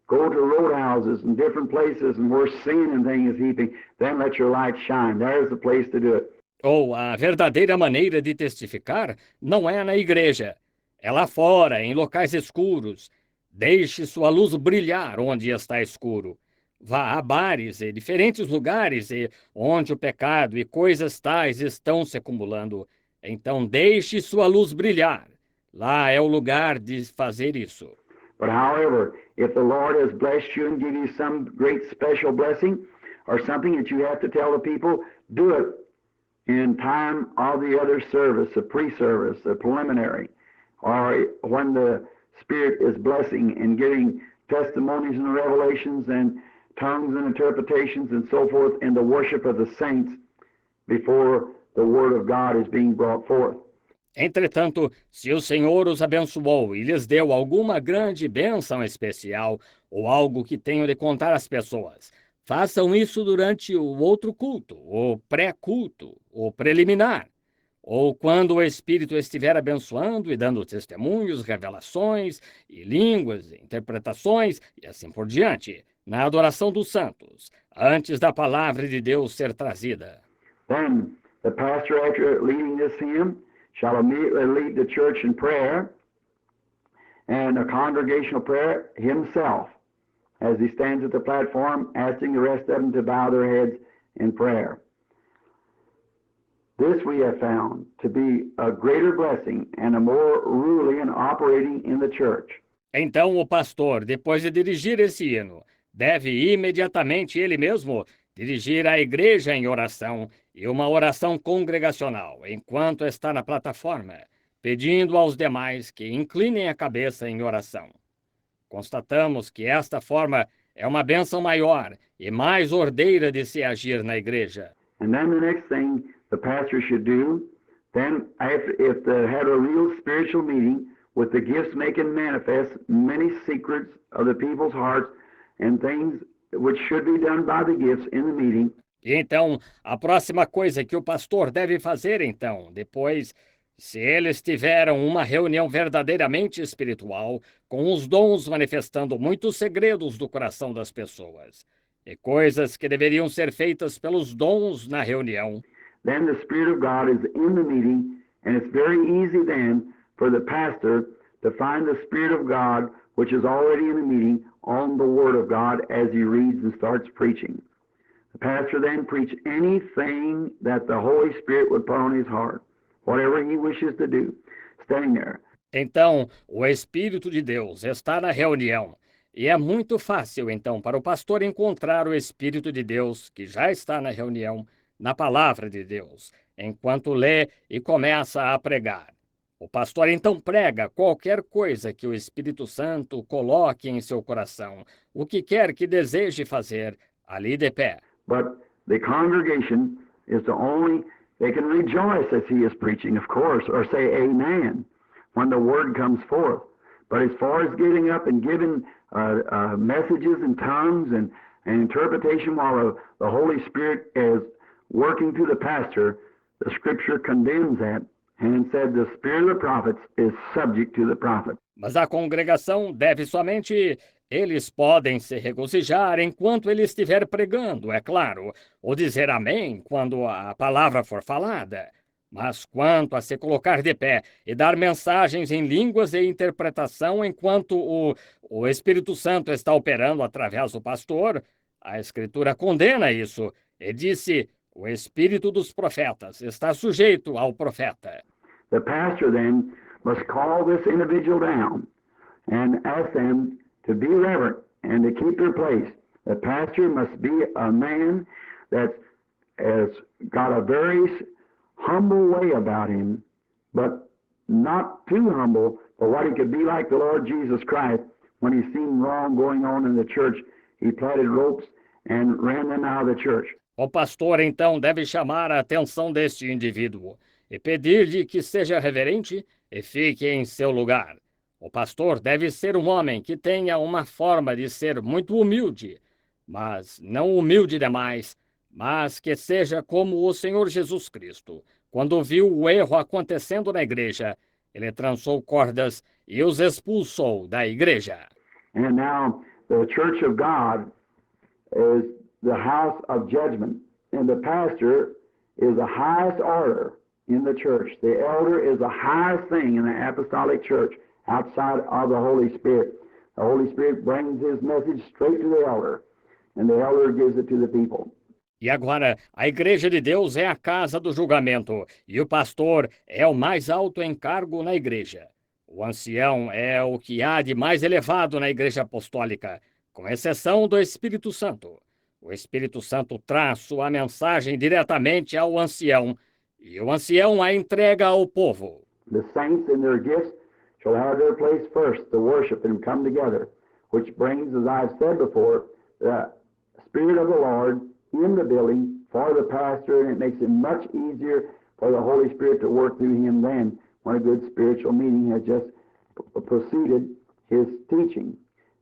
Go to roadhouses and different places and where sin and things is heaping, then let your light shine. There's the place to do it. Ou a verdadeira maneira de testificar não é na igreja, é lá fora, em locais escuros. Deixe sua luz brilhar onde está escuro. Vá a bares e diferentes lugares onde o pecado e coisas tais estão se acumulando. Então deixe sua luz brilhar. Lá é o lugar de fazer isso. But however, if the Lord has blessed you and give you some great special blessing or something that you have to tell the people, do it in time of the other service, the pre-service, the preliminary, or when the Spirit is blessing and giving testimonies and revelations and tongues and interpretations and so forth in the worship of the saints before the Word of God is being brought forth. Entretanto, se o Senhor os abençoou e lhes deu alguma grande bênção especial ou algo que tenham de contar às pessoas, façam isso durante o outro culto, o pré-culto, o preliminar, ou quando o Espírito estiver abençoando e dando testemunhos, revelações e línguas, interpretações e assim por diante, na adoração dos santos, antes da palavra de Deus ser trazida. Then the pastor, after leading this hymn, shall immediately lead the church in prayer and a congregational prayer himself as he stands at the platform asking the rest of them to bow their heads in prayer. This we have found to be a greater blessing and a more ruling and operating in the church. Então o pastor, depois de dirigir esse hino, deve imediatamente ele mesmo dirigir a igreja em oração e uma oração congregacional, enquanto está na plataforma, pedindo aos demais que inclinem a cabeça em oração. Constatamos que esta forma é uma bênção maior e mais ordeira de se agir na igreja. And then the next thing the pastor should do, then if they had a real spiritual meeting with the gifts making manifest many secrets of the people's hearts and things which should be done by the gifts in the meeting. E então, a próxima coisa que o pastor deve fazer, então, depois, se eles tiveram uma reunião verdadeiramente espiritual, com os dons manifestando muitos segredos do coração das pessoas, e coisas que deveriam ser feitas pelos dons na reunião. Then the Spirit of God is in the meeting, and it's very easy then for the pastor to find the Spirit of God, which is already in the meeting, on the Word of God as he reads and starts preaching. The pastor then preach anything that the Holy Spirit would put on his heart, whatever he wishes to do, standing there. Então, o Espírito de Deus está na reunião, e é muito fácil, então, para o pastor encontrar o Espírito de Deus, que já está na reunião, na palavra de Deus, enquanto lê e começa a pregar. O pastor então prega qualquer coisa que o Espírito Santo coloque em seu coração, o que quer que deseje fazer, ali de pé. But the congregation is they can rejoice as he is preaching, of course, or say amen when the word comes forth. But as far as getting up and giving messages in tongues and interpretation while the Holy Spirit is working through the pastor, the Scripture condemns that and said the spirit of the prophets is subject to the prophet. Mas a congregação deve somente. Eles podem se regozijar enquanto ele estiver pregando, é claro, ou dizer amém quando a palavra for falada. Mas quanto a se colocar de pé e dar mensagens em línguas e interpretação enquanto o Espírito Santo está operando através do pastor, a Escritura condena isso e disse: o espírito dos profetas está sujeito ao profeta. The pastor then must call this individual down and ask them to be reverent and to keep their place. The pastor must be a man that has got a very humble way about him, but not too humble, but what he could be like the Lord Jesus Christ. When he seen wrong going on in the church, he plaited ropes and ran them out of the church. O pastor, então, deve chamar a atenção deste indivíduo e pedir-lhe que seja reverente e fique em seu lugar. O pastor deve ser um homem que tenha uma forma de ser muito humilde, mas não humilde demais, mas que seja como o Senhor Jesus Cristo. Quando viu o erro acontecendo na igreja, ele trançou cordas e os expulsou da igreja. And now the church of God is the house of judgment, and the pastor is the highest order in the church. The elder is the highest thing in the apostolic church outside of the Holy Spirit. The Holy Spirit brings his message straight to the elder, and the elder gives it to the people. E agora, a igreja de Deus é a casa do julgamento, e o pastor é o mais alto encargo na igreja. O ancião é o que há de mais elevado na igreja apostólica, com exceção do Espírito Santo. O Espírito Santo traz sua mensagem diretamente ao ancião, e o ancião a entrega ao povo. The saints in their gifts shall have their place first to worship and come together, which brings, as I've said before, the Spirit of the Lord in the building for the pastor, and it makes it much easier for the Holy Spirit to work through him then when a good spiritual meeting has just preceded his teaching.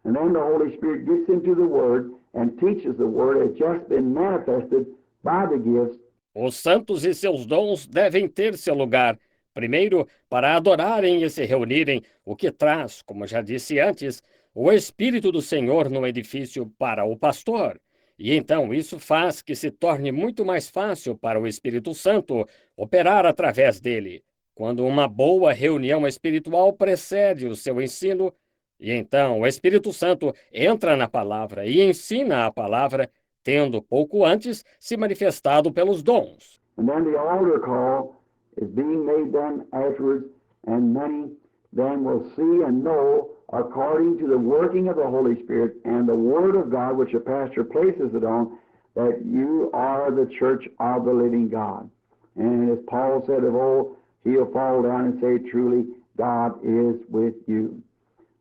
And then the Holy Spirit gets into the Word and teaches the Word has just been manifested by the gifts. Os santos e seus dons devem ter seu lugar, primeiro, para adorarem e se reunirem, o que traz, como já disse antes, o Espírito do Senhor no edifício para o pastor. E então isso faz que se torne muito mais fácil para o Espírito Santo operar através dele, quando uma boa reunião espiritual precede o seu ensino, e então o Espírito Santo entra na palavra e ensina a palavra, tendo pouco antes se manifestado pelos dons. And then the altar call is being made then afterwards, and many then will see and know according to the working of the Holy Spirit and the Word of God, which the pastor places it on, that you are the church of the living God. And as Paul said of old, he'll fall down and say, truly, God is with you.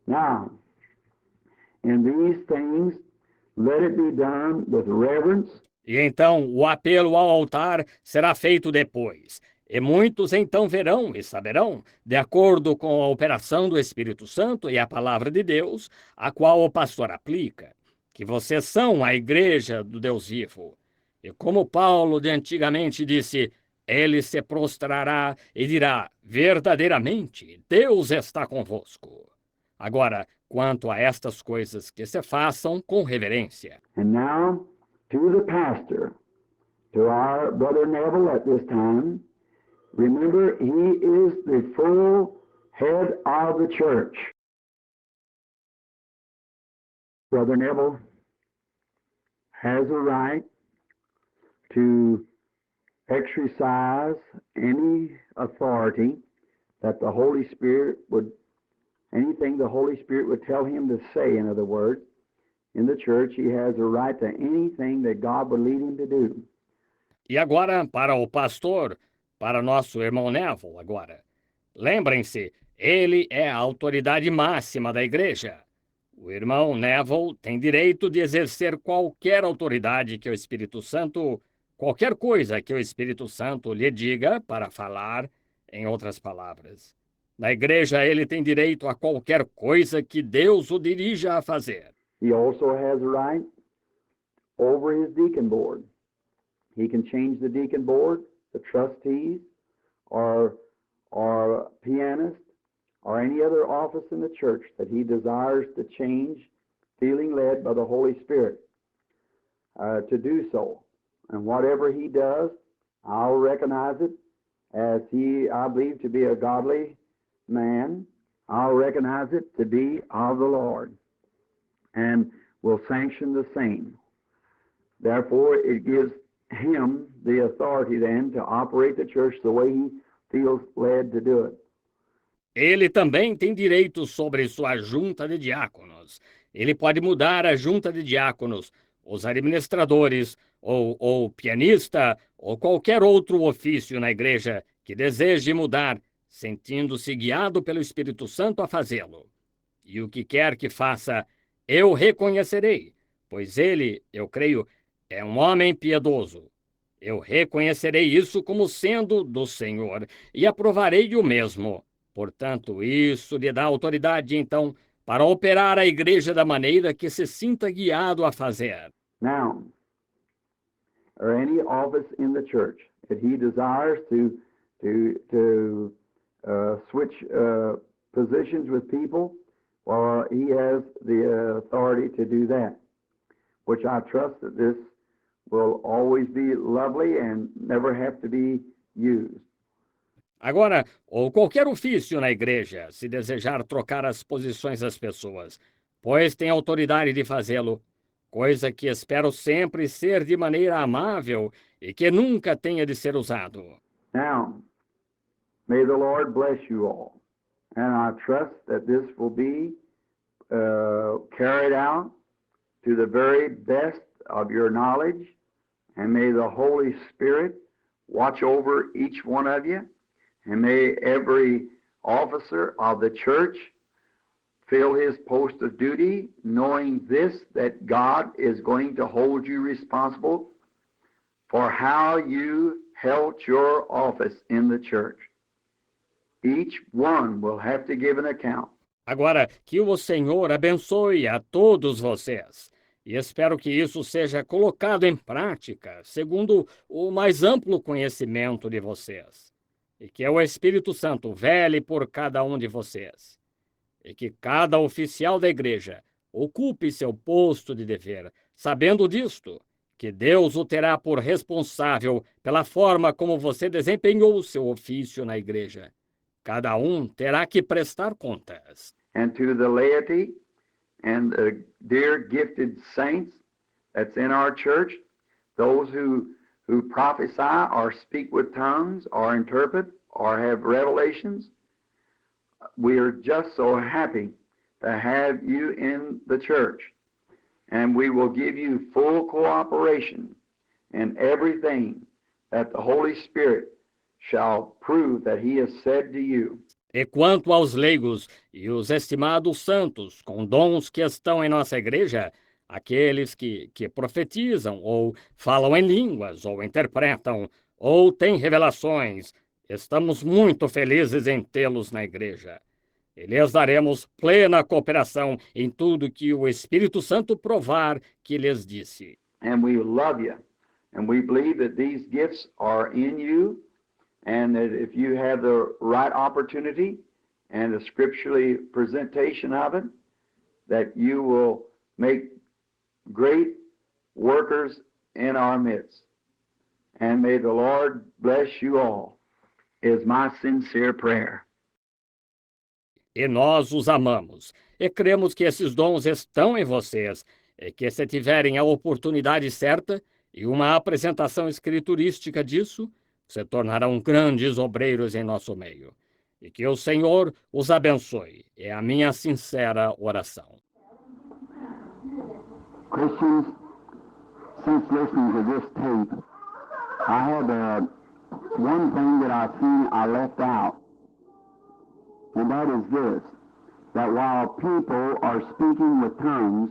Now, in these things, let it be done with reverence. E então o apelo ao altar será feito depois. E muitos então verão e saberão, de acordo com a operação do Espírito Santo e a palavra de Deus, a qual o pastor aplica, que vocês são a igreja do Deus vivo. E como Paulo de antigamente disse, ele se prostrará e dirá, verdadeiramente, Deus está convosco. Agora, quanto a estas coisas, que se façam com reverência. And now, to the pastor, to our brother Neville at this time, remember, he is the full head of the church. Brother Neville has a right to exercise any authority that the Holy Spirit would, anything the Holy Spirit would tell him to say, in other words, in the church, he has a right to anything that God would lead him to do. E agora, para o pastor, para nosso irmão Neville, agora. Lembrem-se, ele é a autoridade máxima da igreja. O irmão Neville tem direito de exercer qualquer autoridade que o Espírito Santo, qualquer coisa que o Espírito Santo lhe diga para falar, em outras palavras. Na igreja, ele tem direito a qualquer coisa que Deus o dirija a fazer. He also has a right over his deacon board. He can change the deacon board, the trustees, or pianist, or any other office in the church that he desires to change, feeling led by the Holy Spirit to do so. And whatever he does, I'll recognize it as I believe to be a godly man. I'll recognize it to be of the Lord and will sanction the same. Therefore, it gives him the authority then to operate the church the way he feels led to do it. Ele também tem direito sobre sua junta de diáconos. Ele pode mudar a junta de diáconos, os administradores, ou pianista, ou qualquer outro ofício na igreja que deseje mudar, sentindo-se guiado pelo Espírito Santo a fazê-lo. E o que quer que faça, eu reconhecerei, pois ele, eu creio, é um homem piedoso. Eu reconhecerei isso como sendo do Senhor e aprovarei o mesmo. Portanto, isso lhe dá autoridade, então, para operar a igreja da maneira que se sinta guiado a fazer. Now, or any office in the church that he desires to switch positions with people, well, he has the authority to do that, which I trust that this will always be lovely and never have to be used. Agora, ou qualquer ofício na igreja, se desejar trocar as posições das pessoas, pois tem autoridade de fazê-lo, coisa que espero sempre ser de maneira amável e que nunca tenha de ser usado. Now, may the Lord bless you all, and I trust that this will be carried out to the very best of your knowledge, and may the Holy Spirit watch over each one of you, and may every officer of the church fill his post of duty, knowing this, that God is going to hold you responsible for how you held your office in the church. Each one will have to give an account. Agora, que o Senhor abençoe a todos vocês. E espero que isso seja colocado em prática, segundo o mais amplo conhecimento de vocês. E que o Espírito Santo vele por cada um de vocês. E que cada oficial da igreja ocupe seu posto de dever, sabendo disto, que Deus o terá por responsável pela forma como você desempenhou o seu ofício na igreja. Cada um terá que prestar contas. And to the laity and the dear gifted saints that's in our church, those who prophesy or speak with tongues or interpret or have revelations, we are just so happy to have you in the church. And we will give you full cooperation in everything that the Holy Spirit shall prove that he has said to you. E quanto aos leigos e os estimados santos com dons que estão em nossa igreja, aqueles que profetizam, ou falam em línguas, ou interpretam, ou têm revelações, estamos muito felizes em tê-los na igreja. E lhes daremos plena cooperação em tudo que o Espírito Santo provar que lhes disse. And we love you, and we believe that these gifts are in you, and that if you have the right opportunity and a scripturally presentation of it, that you will make great workers in our midst. And may the Lord bless you all, is my sincere prayer. E nós os amamos, e cremos que esses dons estão em vocês, e que se tiverem a oportunidade certa e uma apresentação escriturística disso, se tornarão grandes obreiros em nosso meio. E que o Senhor os abençoe. É a minha sincera oração. Christians, since listening to this tape, I had one thing that I seen I left out, and that is this, that while people are speaking with tongues,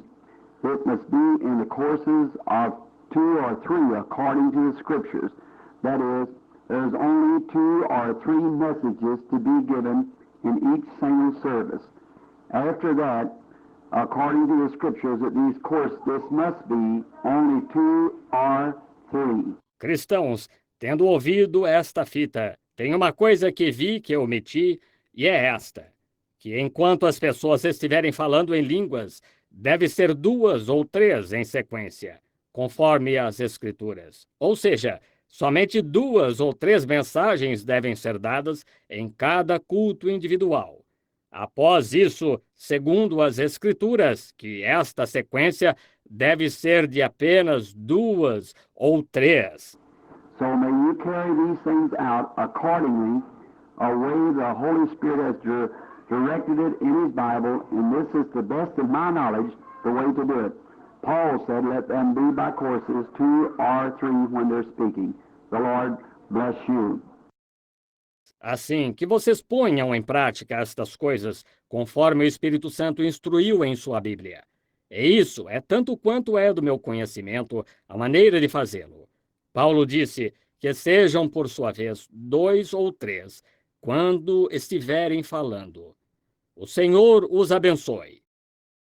it must be in the courses of 2 or 3 according to the Scriptures. That is, there's only 2 or 3 messages to be given in each single service. After that, according to the scriptures, this must be only 2 or 3. Cristãos, tendo ouvido esta fita, tem uma coisa que vi que omiti, e é esta: que enquanto as pessoas estiverem falando em línguas, deve ser 2 ou 3 em sequência, conforme as Escrituras. Ou seja, somente 2 ou 3 mensagens devem ser dadas em cada culto individual. Após isso, segundo as Escrituras, que esta sequência deve ser de apenas 2 ou 3. So may you carry these things out accordingly, a way the Holy Spirit has directed it in His Bible, and this is the best of my knowledge, the way to do it. Paul said, let them be by courses 2 or 3 when they're speaking. The Lord bless you. Assim, que vocês ponham em prática estas coisas, conforme o Espírito Santo instruiu em sua Bíblia. E isso é tanto quanto é do meu conhecimento a maneira de fazê-lo. Paulo disse que sejam, por sua vez, 2 ou 3, quando estiverem falando. O Senhor os abençoe.